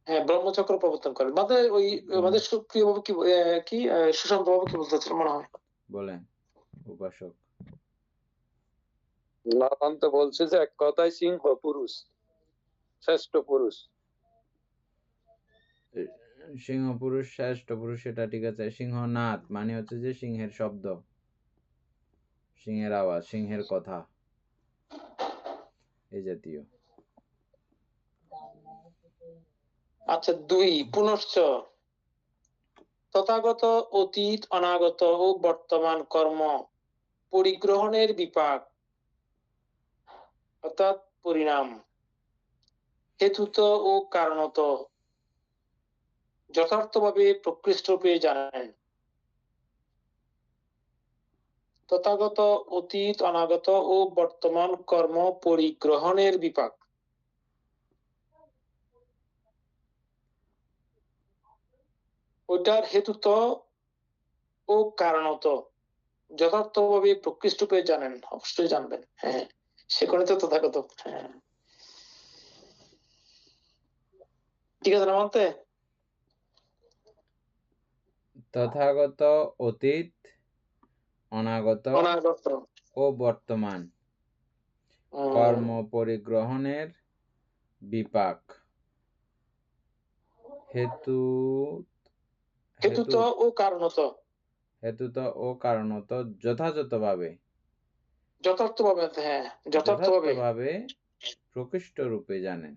হ্যাঁ ব্রহ্মচক্র প্রবর্তন করেন আমাদের ওই আমাদের সুপ্রিয় বাবু কি কি সুশান্ত বাবু কি বলতেছিল মনে হয় বলেন উপাসক। নাথান্ত বলছে যে এক কথায় সিংহ পুরুষ, শ্রেষ্ঠ পুরুষ। সিংহ পুরুষ, শ্রেষ্ঠ পুরুষ, সেটা ঠিক আছে। সিংহনাদ মানে হচ্ছে যে সিংহের শব্দ, সিংহের আওয়াজ, সিংহের কথা, এই জাতীয়। আচ্ছা 2 পুনশ্চ তথাগত অতীত অনাগত ও বর্তমান কর্ম পরিগ্রহণের বিপাক অর্থাৎ পরিণাম হেতুত ও কারণত যথার্থভাবে প্রকৃষ্টরূপে জানেন তথাগত অতীত অনাগত ও বর্তমান কর্ম পরিগ্রহণের বিপাক ওইটার হেতুত ও কারণত যথার্থভাবে প্রকৃষ্টরূপে জানেন অবশ্যই জানবেন হ্যাঁ সেখানে তো তথাগত হ্যাঁ ঠিক আছে না মানতে তথাগত অতীত, অনাগত অনাগত ও বর্তমান কর্ম পরিগ্রহণের বিপাক হেতুত ও কারণত হেতুত ও কারণত যথাযথভাবে যথার্থভাবে, হ্যাঁ, যথার্থভাবে। যথার্থভাবে প্রকৃষ্ট রূপে জানেন।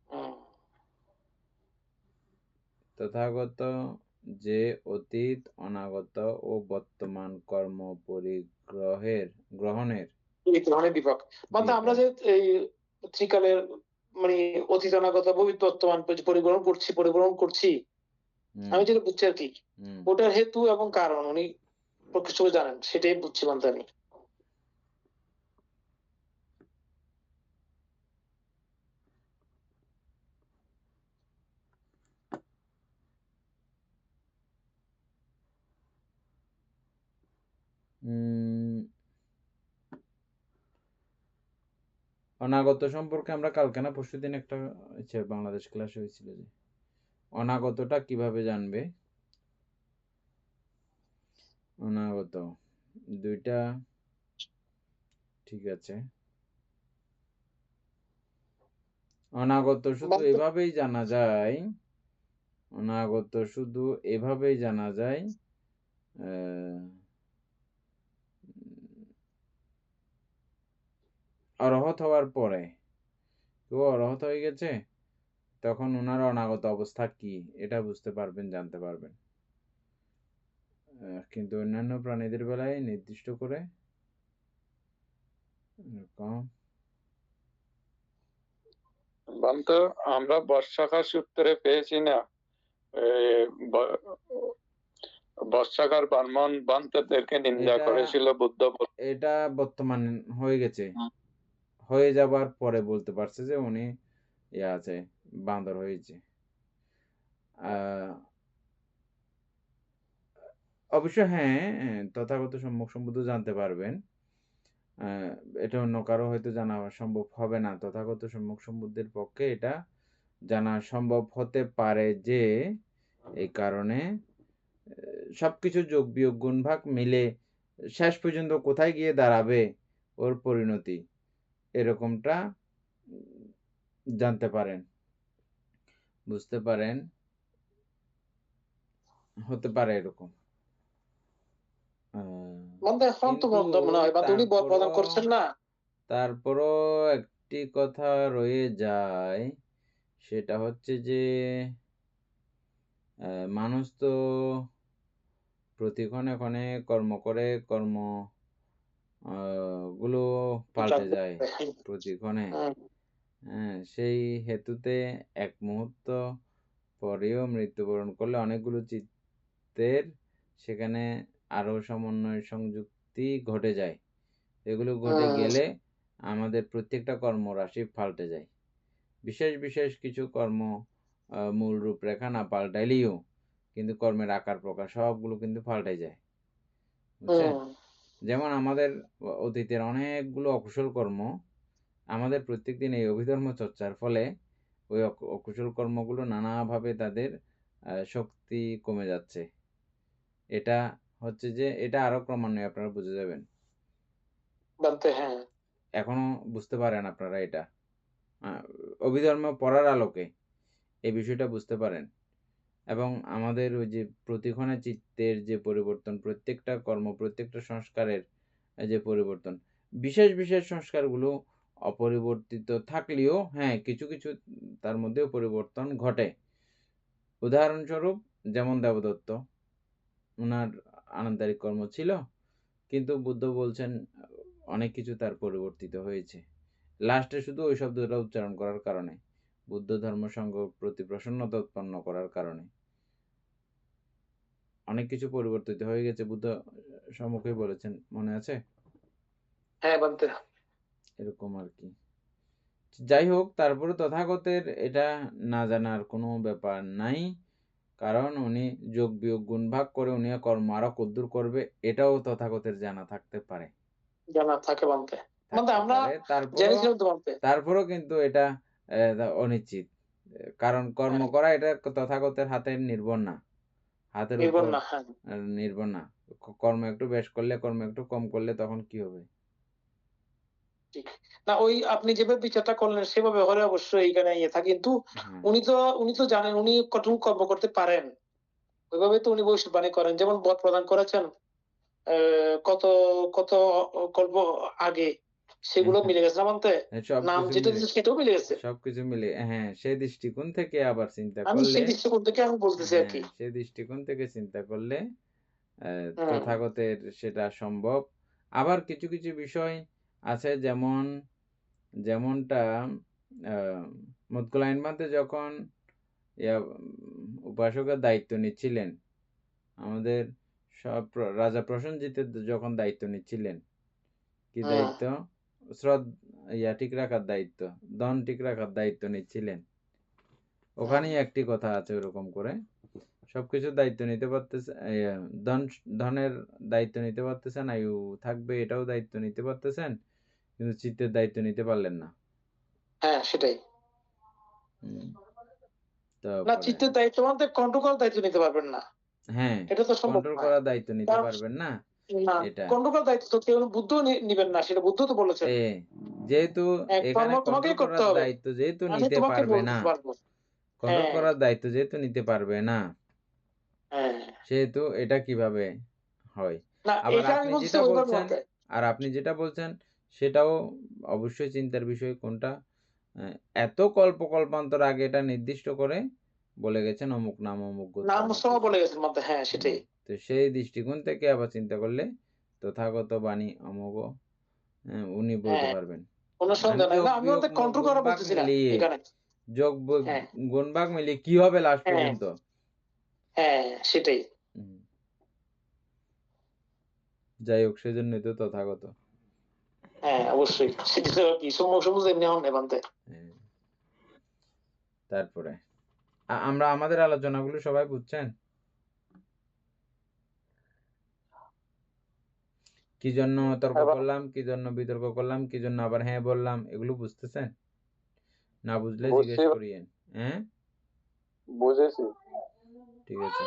হুম, তথাগত যে অতীত, অনাগত ও বর্তমান কর্ম গ্রহণের এই গ্রহণের বিভাগ। মানে আমরা বিভাগ। যে এই ত্রিকালের মানে অতীত অনাগত ভবিষ্যৎ বর্তমান পরিগ্রহণ করছি, হুম, আমি যেটা বুঝছি আর কি, হুম। ওটার হেতু এবং কারণ উনি প্রকৃষ্টভাবে জানেন, সেটাই বুঝছি বলতে আমি। উম, অনাগত সম্পর্কে আমরা কালকে না পরশুদিন একটা বাংলাদেশ ক্লাসে হয়েছিল যে অনাগতটা কিভাবে জানবে। অনাগত দুইটা, ঠিক আছে। অনাগত শুধু বলতে এভাবেই জানা যায়, অনাগত শুধু এভাবেই জানা যায়, অরহত হওয়ার পরে। কেউ অরহত হয়ে গেছে, তখন ওনার অনাগত অবস্থা কি এটা বুঝতে পারবেন, জানতে পারবেন। কিন্তু অন্যান্য প্রাণীদের বেলায় নির্দিষ্ট করে এরকম বান্ত আমরা বর্ষাকার সূত্রে পেয়েছি না, বর্ষাকার বার্মন বান্তদেরকে নিন্দা এটা করেছিল বুদ্ধ। এটা বর্তমান হয়ে গেছে, হয়ে যাবার পরে বলতে পারছে যে উনি আছে, বান্দর হয়েছে। অবশ্য হ্যাঁ, তথাগত সম্যক সম্বুদ্ধ জানতে পারবেন। এটা অন্য কারো হয়তো জানা সম্ভব হবে না। তথাগত সম্যক সম্বুদ্ধের পক্ষে এটা জানা সম্ভব হতে পারে যে এই কারণে সবকিছু যোগ বিয়োগ গুণ ভাগ মিলে শেষ পর্যন্ত কোথায় গিয়ে দাঁড়াবে ওর পরিণতি, এরকমটা জানতে পারেন, বুঝতে পারেন, হতে পারে এরকম। বলতে এখন তো কিন্তু মনে হয় বান্ধব উনি বর প্রদান তারপরও করছেন না। তারপরও একটি কথা রয়ে যায়, সেটা হচ্ছে যে মানুষ তো প্রতিক্ষণে ক্ষণে কর্ম করে, কর্ম গুলো পাল্টে যায় প্রতিক্ষণে। হ্যাঁ, সেই হেতুতে এক মুহূর্ত পরেও মৃত্যুবরণ করলে অনেকগুলো চিত্তের সেখানে আরো সমন্বয় সংযুক্তি ঘটে যায়। এগুলো ঘটে গেলে আমাদের প্রত্যেকটা কর্মরাশি পাল্টে যায়। বিশেষ বিশেষ কিছু কর্ম মূল রূপরেখা না পাল্টাইলেও কিন্তু কর্মের আকার প্রকার সবগুলো কিন্তু পাল্টে যায়, বুঝছেন? যেমন আমাদের অতীতের অনেকগুলো অকুশল কর্ম আমাদের প্রত্যেকদিন এই অভিধর্ম চর্চার ফলে ওই অকুশল কর্মগুলো নানাভাবে তাদের শক্তি কমে যাচ্ছে। এটা হচ্ছে যে এটা আরো ক্রমান্বয়ে আপনারা বুঝে যাবেন। হ্যাঁ, এখনো বুঝতে পারেন আপনারা এটা, অভিধর্ম পড়ার আলোকে এই বিষয়টা বুঝতে পারেন। এবং আমাদের ওই যে প্রতিক্ষণে চিত্তের যে পরিবর্তন, প্রত্যেকটা কর্ম, প্রত্যেকটা সংস্কারের যে পরিবর্তন, বিশেষ বিশেষ সংস্কারগুলো অপরিবর্তিত থাকলেও হ্যাঁ কিছু কিছু তার মধ্যেও পরিবর্তন ঘটে। উদাহরণস্বরূপ যেমন দেবদত্ত, ওনার আনন্দারিক কর্ম ছিল, কিন্তু বুদ্ধ বলছেন অনেক কিছু তার পরিবর্তিত হয়েছে। লাস্টে শুধু ওই শব্দটা উচ্চারণ করার কারণে, বুদ্ধ ধর্ম সংঘ প্রতি প্রসন্নতা উৎপন্ন করার কারণে অনেক কিছু পরিবর্তিত হয়ে গেছে। বুদ্ধ সম্মুখে বলেছেন, মনে আছে? হ্যাঁ বান্তে এরকম আর কি। যাই হোক, তারপরে তথাগতের এটা না জানার কোনো ব্যাপার নাই, কারণ উনি যোগ বিয়োগ গুণ ভাগ করে উনি কর্ম আরো কদ্দূর করবে এটাও তথাগতের জানা থাকতে পারে, জানা থাকে বান্তে। আমরা জেনেছিলাম তো বান্তে। তারপরেও কিন্তু এটা অনিশ্চিত, কারণ কর্ম করা এটা তথাগতের হাতে নির্ভর না, হাতের উপর নির্ভর না। কর্ম একটু বেশ করলে, কর্ম একটু কম করলে তখন কি হবে? ঠিক না, ওই আপনি যেভাবে বিচারটা করলেন সেভাবে হলে অবশ্যই এখানে থাকে, কিন্তু উনি তো জানেন উনি কঠোর কর্ম করতে পারেন, ওইভাবে তো উনি ভবিষ্যৎবাণী করেন, যেমন বর প্রদান করেছেন কত কত কল্প আগে সেগুলো মিলে গেছে না বলতে, নাম সবকিছু যেটা মিলে দিচ্ছে সেটাও মিলে গেছে। সবকিছু মিলে, হ্যাঁ, সেই দৃষ্টিকোণ থেকে আবার চিন্তা আমি করলে, সেই দৃষ্টিকোণ থেকে আমি বলতেছি আর হ্যাঁ, কি। সেই দৃষ্টিকোণ থেকে চিন্তা করলে হুম, তথাগতের সেটা সম্ভব। আবার কিছু কিছু বিষয় আছে, যেমনটা মুদকুল আইনবান্ধে যখন উপাসকের দায়িত্ব নিচ্ছিলেন, আমাদের সব রাজা প্রসেনজিৎ যখন দায়িত্ব নিচ্ছিলেন, কি হুম, দায়িত্ব? ঠিক রাখার দায়িত্ব, ধন ঠিক রাখার দায়িত্ব নিচ্ছিলেন। ওখানেই একটি কথা আছে ওরকম করে, সবকিছুর দায়িত্ব নিতে পারতেছে, ধনের দায়িত্ব নিতে পারতেছেন, আয়ু থাকবে এটাও দায়িত্ব নিতে পারতেছেন, কিন্তু চিত্তের দায়িত্ব নিতে পারলেন না। হ্যাঁ সেটাই। হুম, না, তারপরে চিত্তের দায়িত্ব বলতে কন্ট্রোল করার দায়িত্ব নিতে পারবেন না, হ্যাঁ, এটা তো সম্ভব কন্ট্রোল নয়। করার দায়িত্ব নিতে কারণ পারবেন না, না, এটা কন্ট্রোল করার দায়িত্ব তো কেউ বুদ্ধ নিবেন না, সেটা বুদ্ধ তো বলেছেন। যেহেতু কর্ম এখানে তোমাকেই কন্ট্রোল করতে করার হবে, দায়িত্ব যেহেতু আমি নিতে তোমাকে পারবে বলতে না, পারবো। কন্ট্রোল হ্যাঁ, করার দায়িত্ব যেহেতু নিতে পারবে না, হ্যাঁ, সেহেতু এটা কিভাবে হয়? না আবার এটা আমি আপনি বলছি যেটা ওইভাবে বলছেন, বলতে। সেটাও অবশ্যই চিন্তার বিষয়। কোনটা? আহ, এত কল্পান্তর আগে এটা নির্দিষ্ট করে বলে গেছেন, অমুক নাম অমুক গোত্র নাম অমুক সহ গোত্র। বলে গেছেন মধ্যে, হ্যাঁ সেটাই। তো সেই দৃষ্টিকোণ থেকে আবার চিন্তা করলে তথাগত বাণী অমোঘ, উনি বলতে হ্যাঁ, পারবেন। কোনো মানে সন্দেহ নাই। যোগ না আমি বিয়োগ ওদের কন্ট্রোল করা গুণবাগ বলতেছি না মিলিয়ে, এখানে। যোগ হ্যাঁ, গুণবাগ মিলিয়ে কি হবে লাস্ট হ্যাঁ, পর্যন্ত? হ্যাঁ সেটাই। হুম, যাই হোক, সেজন্যই তো তথাগত। হ্যাঁ অবশ্যই, সেটা তো কি সমুজ এমনি হন এবান্তে। হ্যাঁ, তারপরে আমরা আমাদের আলোচনাগুলো সবাই বুঝছেন? কি জন্য তর্ক করলাম, কি জন্য বিতর্ক করলাম, কি জন্য আবার হ্যাঁ বললাম, এগুলো বুঝতেছেন? না বুঝলে জিজ্ঞেস বুঝছি, করিয়েন। হ্যাঁ, বুঝেছি। ঠিক আছে।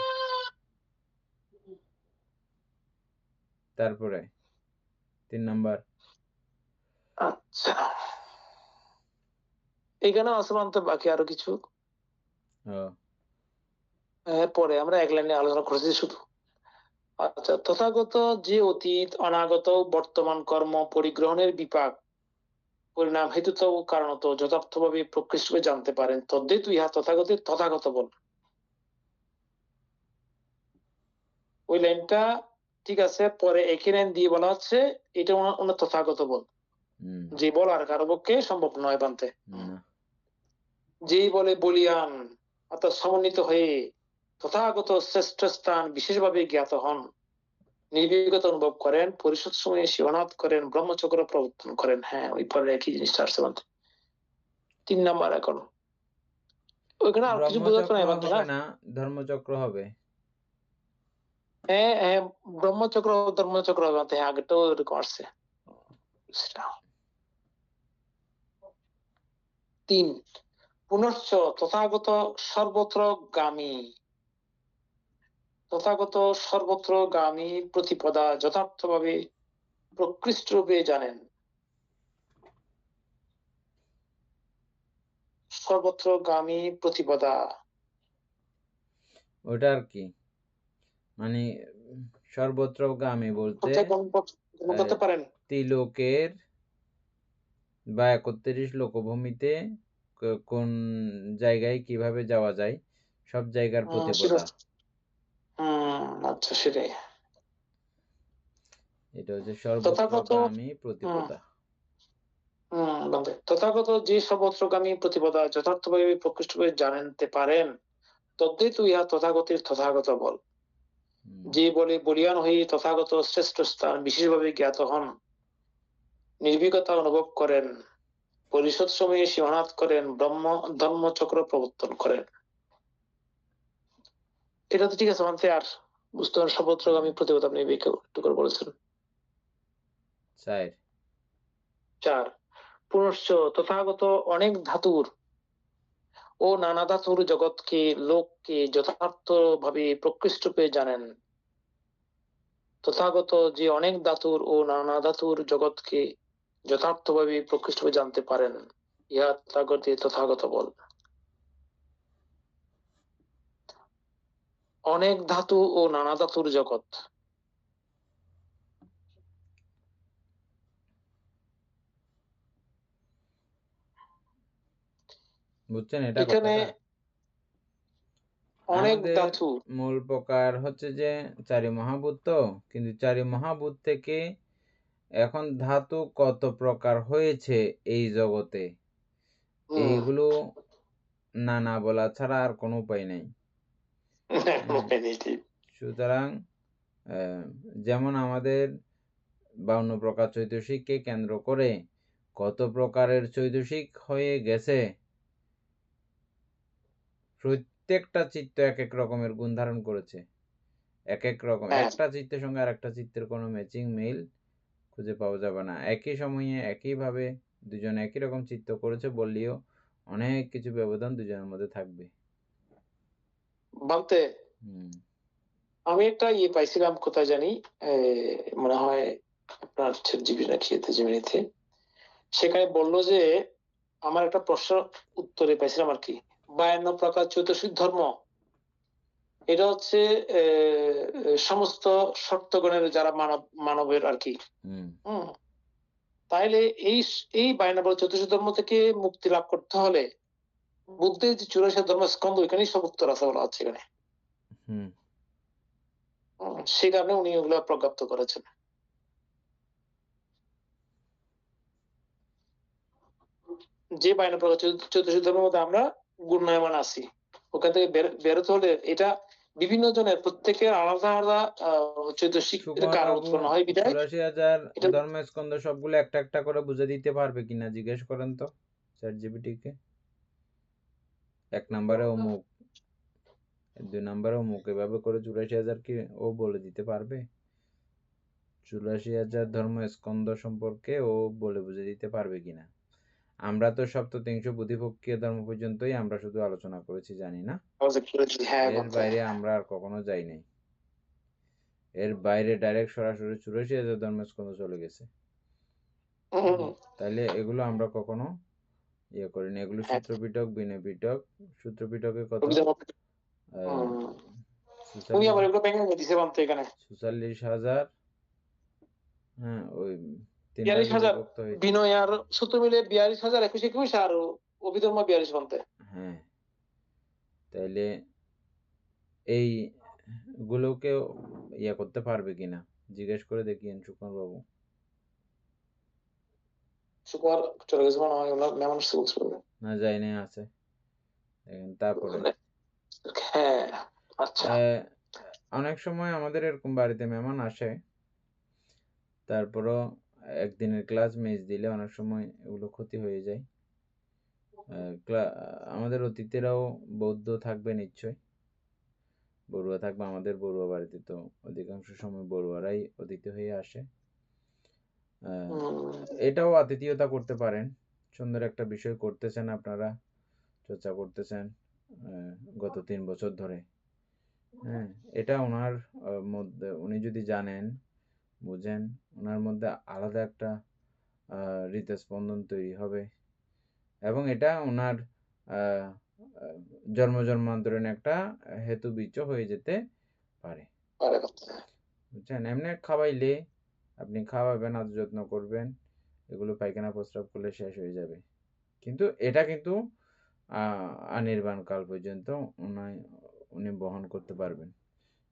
তারপরে 3 নাম্বার। আচ্ছা, এখানে আসমানতে বাকি আরো কিছু ও, পরে আমরা এক লাইনে আলোচনা করেছি শুধু। আচ্ছা, তথাগত যে অতীত অনাগত বর্তমান কর্ম পরিগ্রহণের বিপাক পরিণাম হেতুত ও কারণত যথার্থভাবে প্রকৃষ্টভাবে জানতে পারেন, তদ্বৈত ইহা তথাগতের তথাগত বল। ওই লাইনটা ঠিক আছে, পরে একই লাইন দিয়ে বলা হচ্ছে এটা ওনার তথাগত বল, হুম, যে বল আর কারো পক্ষে সম্ভব নয় বানতে। না, যেই বলে বলিয়ান অর্থাৎ সমন্বিত হয়ে তথাগত শ্রেষ্ঠ স্থান বিশেষভাবে জ্ঞাত হন, নির্ভীকতা অনুভব করেন, পরিশোধ সময়ে শিবনাথ করেন, ব্রহ্মচক্র প্রবর্তন করেন। হ্যাঁ, ওই পরে একই জিনিসটা আসছে বানতে। 3 নাম্বার এখন ওইখানে আর কিছু বোঝাতে ব্রহ্মচক্র নাই বানতে না। হবে না, ধর্মচক্র হবে। হ্যাঁ হ্যাঁ, ব্রহ্মচক্র ধর্মচক্র বানতে, হ্যাঁ আগেটাও এরকম আসছে। 3, পুনশ্চ তথাগত সর্বত্র গামী, তথাগত সর্বত্র গামী প্রতিপদা যথার্থভাবে প্রকৃষ্ট রূপে জানেন। সর্বত্র গামী প্রতিপদা, ওটা আর কি, মানে সর্বত্রগামী বলতে কোথায় গমন করতে পারেন? ত্রিলোকের বা 31 লোকভূমিতে কোন জায়গায় কিভাবে যাওয়া যায়, সব জায়গার সেটা, প্রতিপদা। আচ্ছা সেটাই। এটা হচ্ছে তথাগত সর্বত্রগামী হম প্রতিপদা। বান্দে, তথাগত যে সর্বত্রগামী প্রতিপদা যথার্থভাবে প্রকৃষ্টভাবে জানতে পারেন, তদ্বৈত ইহা তথাগতের তথাগত বল। হুম, যে বলে বলিয়ান হয়ে তথাগত শ্রেষ্ঠ স্থান বিশেষভাবে জ্ঞাত হন, নির্ভীকতা অনুভব করেন, পরিশোধ সময়ে শিবনাথ করেন, ধর্মচক্র প্রবর্তন করেন। এটা তো ঠিক আছে মানতে, আর বুঝতে পারেন সর্বত্রগামী প্রতিপদা আপনি একটু করে বলেছেন। 4, পুনশ্চ তথাগত অনেক ধাতুর ও নানা ধাতুর জগৎকে লোককে যথার্থ ভাবে প্রকৃষ্ট পেয়ে জানেন। তথাগত যে অনেক ধাতুর ও নানা ধাতুর জগৎকে যথার্থভাবে প্রকৃষ্টভাবে জানতে পারেন, ইহা তথাগতের তথাগত বল। অনেক ধাতু ও নানা ধাতুর জগৎ, বুঝছেন এটা এখানে কথাটা? অনেক আমাদের ধাতু মূল প্রকার হচ্ছে যে চারি মহাভূত, তো কিন্তু চারি মহাভূত থেকে এখন ধাতু কত প্রকার হয়েছে এই জগতে, হুম এইগুলো না বলা ছাড়া আর কোনো উপায় নেই। ঠিক। সুতরাং যেমন আমাদের 52 প্রকার চৈতসিককে কেন্দ্র করে কত প্রকারের চৈতসিক হয়ে গেছে, প্রত্যেকটা চিত্ত এক এক রকমের গুণ ধারণ করেছে, এক এক রকম। হ্যাঁ একটা চিত্তের সঙ্গে আর একটা চিত্তের কোনো ম্যাচিং মিল খুঁজে পাওয়া যাবে না। একই সময়ে একইভাবে দুজন একই রকম চিত্ত করেছে বললেও অনেক কিছু ব্যবধান দুজনের মধ্যে থাকবে। বলতে হুম আমি একটা ইয়ে পাইছিলাম কোথায় জানি, মনে হয় আপনার জিবি না খেতে জিমিনিতে, সেখানে বললো যে আমার একটা প্রশ্ন উত্তরে পাইছিলাম আর কি, 52 প্রকার চৈতসিক ধর্ম, এটা হচ্ছে সমস্ত সত্যগণের যারা মানবের আর কি। হুম হম তাইলে এই 52 চৈতসিক ধর্ম থেকে মুক্তি লাভ করতে হলে বুদ্ধের যে 84 ধর্ম স্কন্ধ, এখানেই সব উত্তর আছে বলা হচ্ছে এখানে। হুম সে কারণে উনি ওগুলা প্রজ্ঞাপ্ত করেছেন। যে 52 প্রকার চৈতসিক ধর্মের মধ্যে আমরা গুণায়মান আছি, ওখান থেকে বেরোতে হলে এটা বিভিন্ন জনের প্রত্যেকের আলাদা আলাদা চৈতসিক সুকুমার কারণ বাবু, উৎপন্ন হয় বিধায় 84,000 এটা ধর্মস্কন্ধ সবগুলো একটা একটা করে বুঝে দিতে পারবে কিনা জিজ্ঞেস করেন তো ChatGPT কে। 1 নম্বরে অমুক, 2 নম্বরে অমুক, এভাবে করে 84,000 কি ও বলে দিতে পারবে? 84,000 ধর্মস্কন্ধ সম্পর্কে ও বলে বুঝে দিতে পারবে কিনা? আমরা তো সপ্ততিংশ বুদ্ধিপক্ষীয় ধর্ম পর্যন্তই আমরা শুধু আলোচনা করেছি, জানি না। হ্যাঁ এর বাইরে আমরা আর কখনো যাই নাই। এর বাইরে ডাইরেক্ট সরাসরি 84,000 ধর্মস্কন্ধ চলে গেছে। তাইলে এগুলো আমরা কখনো ইয়ে করিনি। এগুলো সূত্রপিটক, বিনয় পিটক। সূত্রপিটকে কত? উনি আবার এগুলো ভেঙে দিছে বলতে এখানে 46,000। হ্যাঁ, ওই 3 ভাগে 42,000 বিভক্ত হয়েছে। বিনয় আর সূত্র মিলে 42,000 21 আর অভিধর্ম 42 বলতে। হ্যাঁ, তাইলে এই গুলোকে ইয়া করতে পারবে কিনা জিজ্ঞেস করে দেখিয়েন সুকুমার বাবু। সুকুমার চলে গেছে মনে হয়, ওনার মেমন না, যাই নাই, আছে। তারপরে হ্যাঁ আচ্ছা অনেক সময় আমাদের এরকম বাড়িতে মেহমান আসে, তারপরও একদিনের ক্লাস মিস দিলে অনেক সময় এগুলো ক্ষতি হয়ে যায়। আমাদের অতিথিরাও বৌদ্ধ থাকবে নিশ্চয়, বড়ুয়া থাকবে। আমাদের বড়ুয়া বাড়িতে তো অধিকাংশ সময় বড়ুয়ারাই অতিথি হয়ে আসে। এটাও আতিথেয়তা করতে পারেন। সুন্দর একটা বিষয় করতেছেন আপনারা, চর্চা করতেছেন গত 3 বছর ধরে। হ্যাঁ, এটা ওনার মধ্যে, উনি যদি জানেন, বুঝেন, ওনার মধ্যে আলাদা একটা হৃদস্পন্দন তৈরি হবে এবং এটা ওনার জন্মান্তরীণ একটা হেতু বীজ হয়ে যেতে পারে। বুঝছেন? এমনি খাওয়াইলে আপনি খাওয়াবেন, আদর যত্ন করবেন, এগুলো পায়খানা প্রস্রাব করলে শেষ হয়ে যাবে। কিন্তু এটা কিন্তু অনির্বাণ কাল পর্যন্ত উনি বহন করতে পারবেন।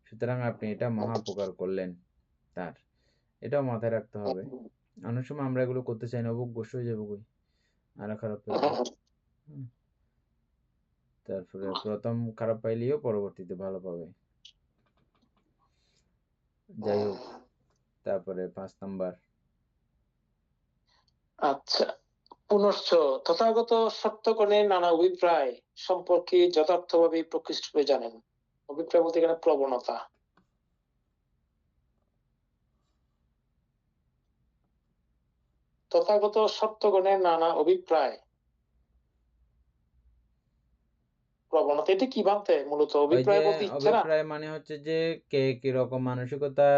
সুতরাং আপনি এটা মহা উপকার করলেন তার, এটাও মাথায় রাখতে হবে। অনেক সময় আমরা এগুলো করতে চাই না, অবশ্য হয়ে যাবো কই, আরো খারাপ লাগবে। তারপরে প্রথম খারাপ পাইলেও পরবর্তীতে ভালো পাবে। যাই হোক, তারপরে 5 নাম্বার। আচ্ছা, পুনশ্চ তথাগত সত্যগণের নানা অভিপ্রায় সম্পর্কে যথার্থভাবে প্রকৃষ্টভাবে জানেন। অভিপ্রায় বলতে এখানে প্রবণতা। তথাগত সত্যগণের নানা অভিপ্রায় প্রবণতা, এটা কি বানতে মূলত ওই যে অভিপ্রায় বলতে ইচ্ছে না? অভিপ্রায় মানে হচ্ছে যে কে কিরকম মানসিকতা,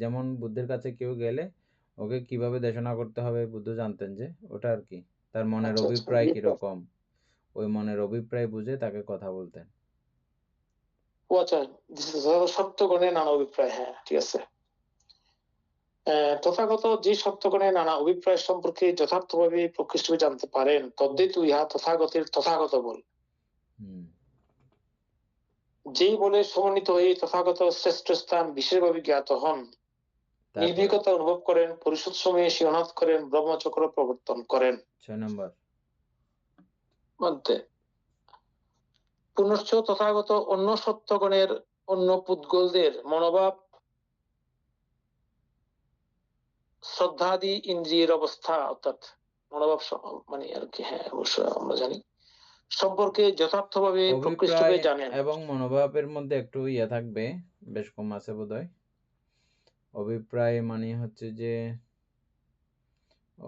যেমন বুদ্ধের কাছে কেউ গেলে ওকে কিভাবে দেশনা করতে হবে বুদ্ধ জানতেন, যে ওটা আর কি, তার মনের আচ্ছা, অভিপ্রায় কিরকম, ওই মনের অভিপ্রায় বুঝে তাকে কথা বলতেন। ও আচ্ছা, সত্যগণের নানা অভিপ্রায়, হ্যাঁ ঠিক আছে। তথাগত যে সত্যগণে নানা অভিপ্রায় সম্পর্কে যথার্থভাবে প্রকৃষ্টভাবে জানতে পারেন তদ্বৈত ইহা তথাগতের তথাগত বল। হুম যেই বলে সমন্বিত হয়ে তথাগত শ্রেষ্ঠ স্থান বিশেষভাবে জ্ঞাত হন, তারপরে নির্ভীকতা অনুভব করেন, পরিশুদ্ধ সময়ে শিরোনাথ করেন, ব্রহ্মচক্র প্রবর্তন করেন। 6 নম্বর মধ্যে পুনশ্চ তথাগত অন্য সত্যগণের অন্য পুদ্গলদের মনোভাব শ্রদ্ধাদি ইন্দ্রিয়ের অবস্থা অর্থাৎ মনোভাব মানে আর কি, হ্যাঁ অবশ্যই আমরা জানি, সম্পর্কে যথার্থভাবে প্রকৃষ্টভাবে অভিপ্রায় জানেন। এবং মনোভাবের মধ্যে একটু ইয়ে থাকবে, বেশ কম আছে বোধহয়। অভিপ্রায় মানে হচ্ছে যে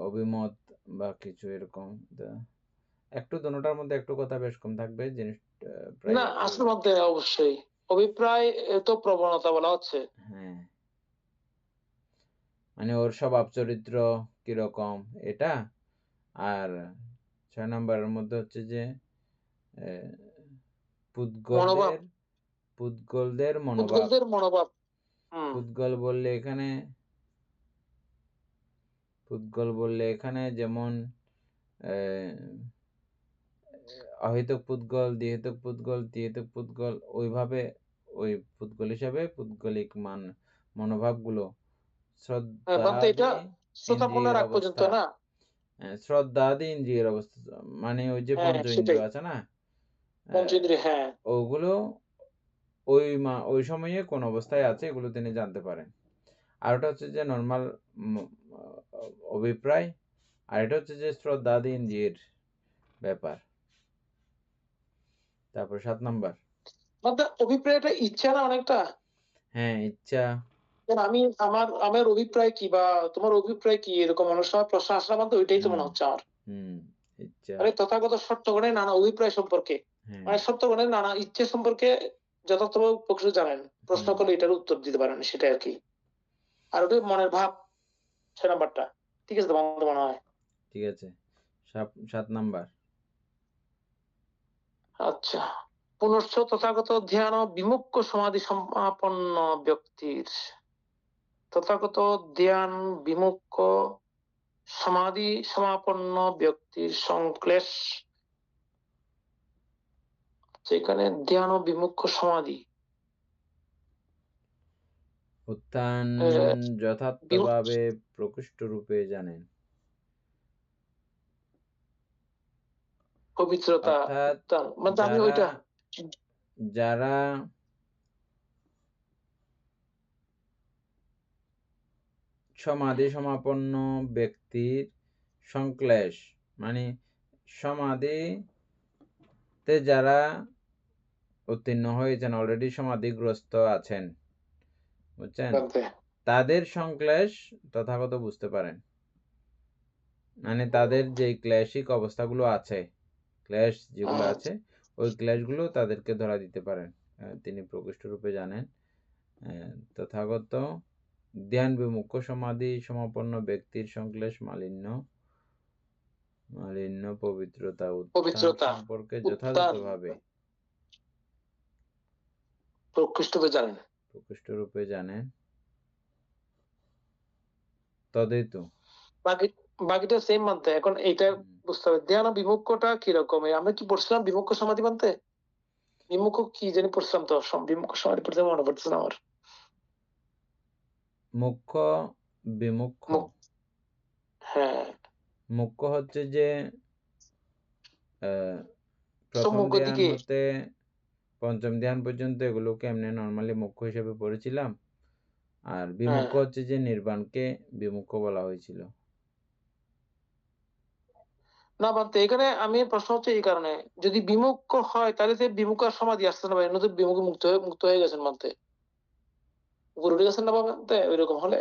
অভিমত বা কিছু এরকম, একটু দোনোটার মধ্যে একটু কথা বেশ কম থাকবে, জিনিসটা প্রায় না একটু। আসল মধ্যে অবশ্যই অভিপ্রায় তো প্রবণতা বলা হচ্ছে। হ্যাঁ, মানে ওর স্বভাব চরিত্র কিরকম এটা। আর 6 নম্বরের মধ্যে হচ্ছে যে মনোভাব, পুদ্গলদের মনোভাব। পুদ্গলদের মনোভাব। পুদ্গল বললে এখানে যেমন অহেতুক পুদ্গল, দ্বিহেতুক পুদ্গল, ত্রিহেতুক পুদ্গল, ওইভাবে ওই পুদ্গল হিসাবে পুদ্গলিক মনোভাবগুলো এটা শ্রোতাপূর্ণ রাগ পর্যন্ত না, শ্রদ্ধাদি ইন্দ্রিয়ের অবস্থা, মানে ওই যে পঞ্চ ইন্দ্রিয় আছে না, পঞ্চেন্দ্রিয়, হ্যাঁ ওগুলো ওই সময়ে কোন অবস্থায় আছে এগুলো তিনি জানতে পারেন। আর ওটা হচ্ছে যে নর্মাল অভিপ্রায়, আর এটা হচ্ছে যে শ্রদ্ধাদি ইন্দ্রিয়ের ব্যাপার। তারপর 7 নাম্বার অভিপ্রায়টা ইচ্ছা না অনেকটা। হ্যাঁ, ইচ্ছা। আমি আমার অভিপ্রায় কি বা তোমার অভিপ্রায় কি, এরকম অনেক সময় প্রশ্ন আসলে আমাদের ওইটাই তো মনে হচ্ছে আমার। ইচ্ছা মানে তথাগত সত্যগণের নানা অভিপ্রায় সম্পর্কে, মানে সত্যগণের নানা ইচ্ছে সম্পর্কে যথার্থভাবে প্রকৃত জানেন, প্রশ্ন করলে এটার উত্তর দিতে পারেন, সেটা আর কি। আর ওটা মনের ভাব 6 নাম্বারটা, ঠিক আছে তোমার মনে হয়? ঠিক আছে। 7 নাম্বার আচ্ছা, পুনশ্চ তথাগত ধ্যান বিমুক্ত সমাধি সম্পন্ন ব্যক্তির, তথাগত ধ্যান বিমুক্ত সমাধি সমাপন্ন ব্যক্তির সংশ্লেষ, যেখানে ধ্যান ও বিমুক্ত সমাধি উত্থান যথার্থভাবে প্রকৃষ্ট রূপে জানেন, পবিত্রতা, মানে আমি ওইটা যারা সমাধি সমাপন্ন ব্যক্তির সংশ্লেষ, মানে সমাধিতে যারা উত্তীর্ণ হয়েছেন, অলরেডি সমাধিগ্রস্ত আছেন, বুঝছেন, তাদের সংশ্লেষ তথাগত বুঝতে পারেন। মানে তাদের যে ক্লেশিক অবস্থাগুলো আছে, ক্লেশ যেগুলো আছে, ওই ক্লেশগুলো তাদেরকে ধরা দিতে পারেন, তিনি প্রকৃষ্ট রূপে জানেন। তথাগত ধ্যান বিমুখ সমাধি সমাপন্ন ব্যক্তির সংশ্লেষ মালিন্য পবিত্রতা সম্পর্কে যথাযথভাবে প্রকৃষ্ট রূপে জানেন। তদেতু বাকিটা সেম মানতে। এখন এইটা বুঝতে হবে ধ্যান বিমুখটা কিরকম। আমরা কি পড়ছিলাম বিমুখ সমাধি মানতে? বিমুখ কি জানি পড়ছিলাম তো, বিমুখ সমাধি পড়তে মনে পড়ছে না আমার। মুখ্য বিমুখ, হ্যাঁ মুখ্য হচ্ছে যে প্রথম ধ্যান হতে পঞ্চম ধ্যান পর্যন্ত এগুলোকে এমনি নর্মালি মুখ্য হিসেবে পড়েছিলাম। আর বিমুখ হচ্ছে যে নির্বাণকে বিমুখ বলা হয়েছিল। না মানতে এখানে আমি প্রশ্ন হচ্ছে এই কারণে, যদি বিমুখ হয় তাহলে সে বিমুখ আর সমাধি আসছে না, নতুন বিমুখ মুক্ত হয়ে গেছেন মানতে, উপরে উঠে গেছেন না মানতে। ওইরকম হলে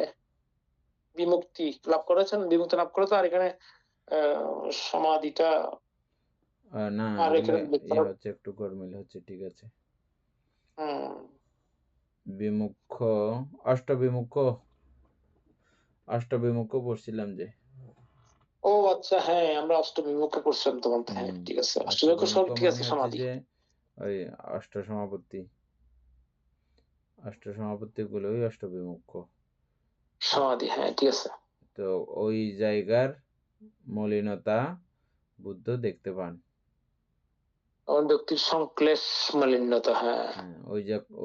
বিমুক্তি লাভ করেছেন, বিমুক্তি লাভ করেছে, আর এখানে সমাধিটা না হচ্ছে একটু গরমিল হচ্ছে, ঠিক আছে। বিমুখ অষ্টবিমুখ পড়ছিলাম যে। ও আচ্ছা, হ্যাঁ আমরা অষ্টবিমুখ পড়ছিলাম তোমার। হ্যাঁ ঠিক আছে, অষ্টবিমুখ সব ঠিক আছে। সমাধি ওই অষ্ট সমাপত্তি গুলোই অষ্টবিমুখ। সমাধি, হ্যাঁ ঠিক আছে। তো ওই জায়গার মলিনতা বুদ্ধ দেখতে পান। এমন ব্যক্তির সংশ্লেষ মালিন্যতা, হ্যাঁ হ্যাঁ,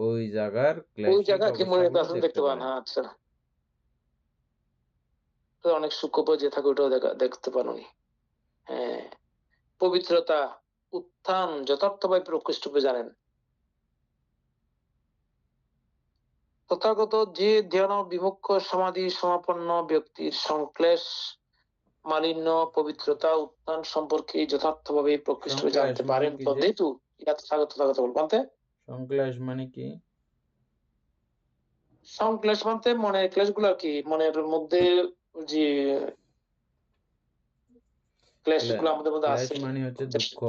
ওই জায়গার ওই ক্লেশিক জায়গা কি মনে অবস্থাগুলো আসলে দেখতে দেখতে পান, পারেন। হ্যাঁ আচ্ছা। তো অনেক সূক্ষ্ম যে থাকে ওটাও দেখতে পান উনি। হ্যাঁ, পবিত্রতা, উত্থান যথার্থভাবে প্রকৃষ্টভাবে জানেন। তথাগত যে ধ্যান বিমুখ সমাধি সমাপন্ন ব্যক্তির সংশ্লেষ মালিন্য পবিত্রতা উত্থান সম্পর্কে যথার্থভাবে প্রকৃষ্টভাবে সংশ্লেষ জানতে মানে পারেন। কি তো যে? যেহেতু ইয়াত স্বাগত স্বাগত বলতে সংশ্লেষ মানে কি? সংশ্লেষ বলতে মনের ক্লেশ গুলো আর কি, মনের মধ্যে যে ক্লেশ গুলো আমাদের মধ্যে ক্লেশ আছে, মানে হচ্ছে দুঃখ,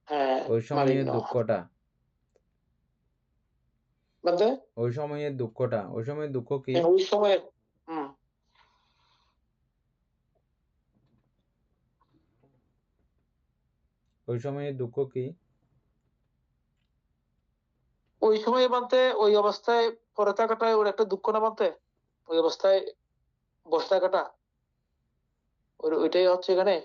হ্যাঁ ওই সময়ের মালিন্য দুঃখটা, বলতে ওই সময়ের দুঃখটা, ওই সময়ের দুঃখ কি? ওই সময় হম ওই সময়ের দুঃখ কি? ওই সময় বলতে ওই অবস্থায় পরে থাকাটাই ওর একটা দুঃখ না বলতে, ওই অবস্থায় বসে থাকাটা ওইটাই হচ্ছে এখানে।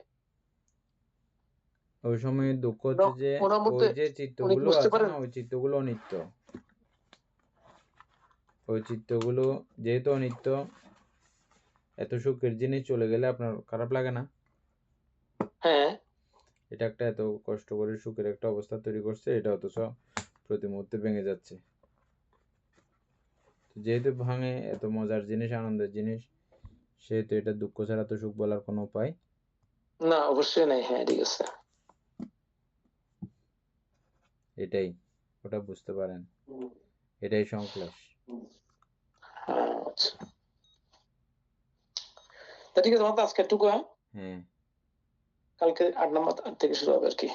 ওই সময়ের দুঃখ হচ্ছে যে ওনার মধ্যে ওই যে উনি কি চিত্তগুলো বুঝতে আছে পারেন? না, ওই চিত্তগুলো অনিত্য। ওই চিত্তগুলো যেহেতু অনিত্য, এত সুখের জিনিস চলে গেলে আপনার খারাপ লাগে না? হ্যাঁ এটা একটা এত কষ্ট করে সুখের একটা অবস্থা তৈরি করছে, এটা অথচ প্রতি মুহূর্তে ভেঙে যাচ্ছে। যেহেতু ভাঙে, এত মজার জিনিস, আনন্দের জিনিস, সেহেতু এটা দুঃখ ছাড়া তো সুখ বলার কোনো উপায় না, অবশ্যই নাই, হ্যাঁ ঠিক আছে। এটাই, ওটা বুঝতে পারেন, এটাই সংশ্লেষ। হ্যাঁ আচ্ছা, তা ঠিক আছে, আমাদের আজকে একটুকু, হ্যাঁ হ্যাঁ, কালকে 8 নম্বর থেকে শুরু হবে আর কি।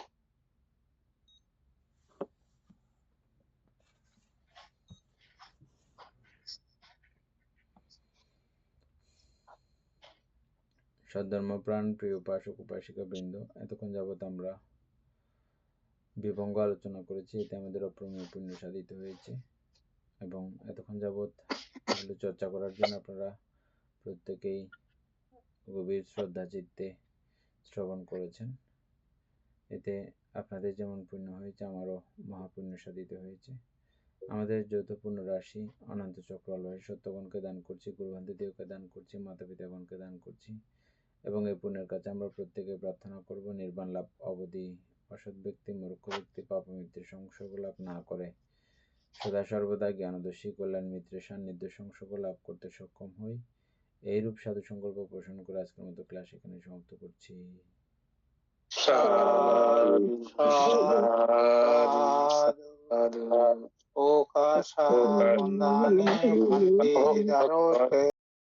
সদ্ধর্মপ্রাণ প্রিয় উপাসক উপাসিকা বৃন্দ, এতক্ষণ যাবৎ আমরা বিভঙ্গ আলোচনা করেছি, এতে আমাদের অপ্রমেয় পুণ্য সাধিত হয়েছে। এবং এতক্ষণ যাবৎ এগুলো চর্চা করার জন্য আপনারা প্রত্যেকেই গভীর শ্রদ্ধা চিত্তে শ্রবণ করেছেন। এতে আপনাদের যেমন পুণ্য হয়েছে, আমারও মহাপুণ্য সাধিত হয়েছে। আমাদের যৌথ পুণ্য রাশি অনন্ত চক্রালয়ে সত্যগণকে দান করছি, গুরুবান্ধবদেরকে দান করছি, মাতা পিতাগণকে দান করছি, এবং এই পুণ্যের কাছে আমরা প্রত্যেকে প্রার্থনা করব নির্বাণ লাভ অবধি অসৎ ব্যক্তি, মূর্খ ব্যক্তি পাপমিত্রের সংসর্গ লাভ না করে সদা সর্বদা জ্ঞানদর্শী কল্যাণ মিত্রের সান্নিধ্য সংসর্গ লাভ করতে সক্ষম হই। এইরূপ সাধু সংকল্প পোষণ করে আজকের মতো ক্লাস এখানে সমাপ্ত করছি। সাধু সাধু ওকাশা বন্দানে ভন্তে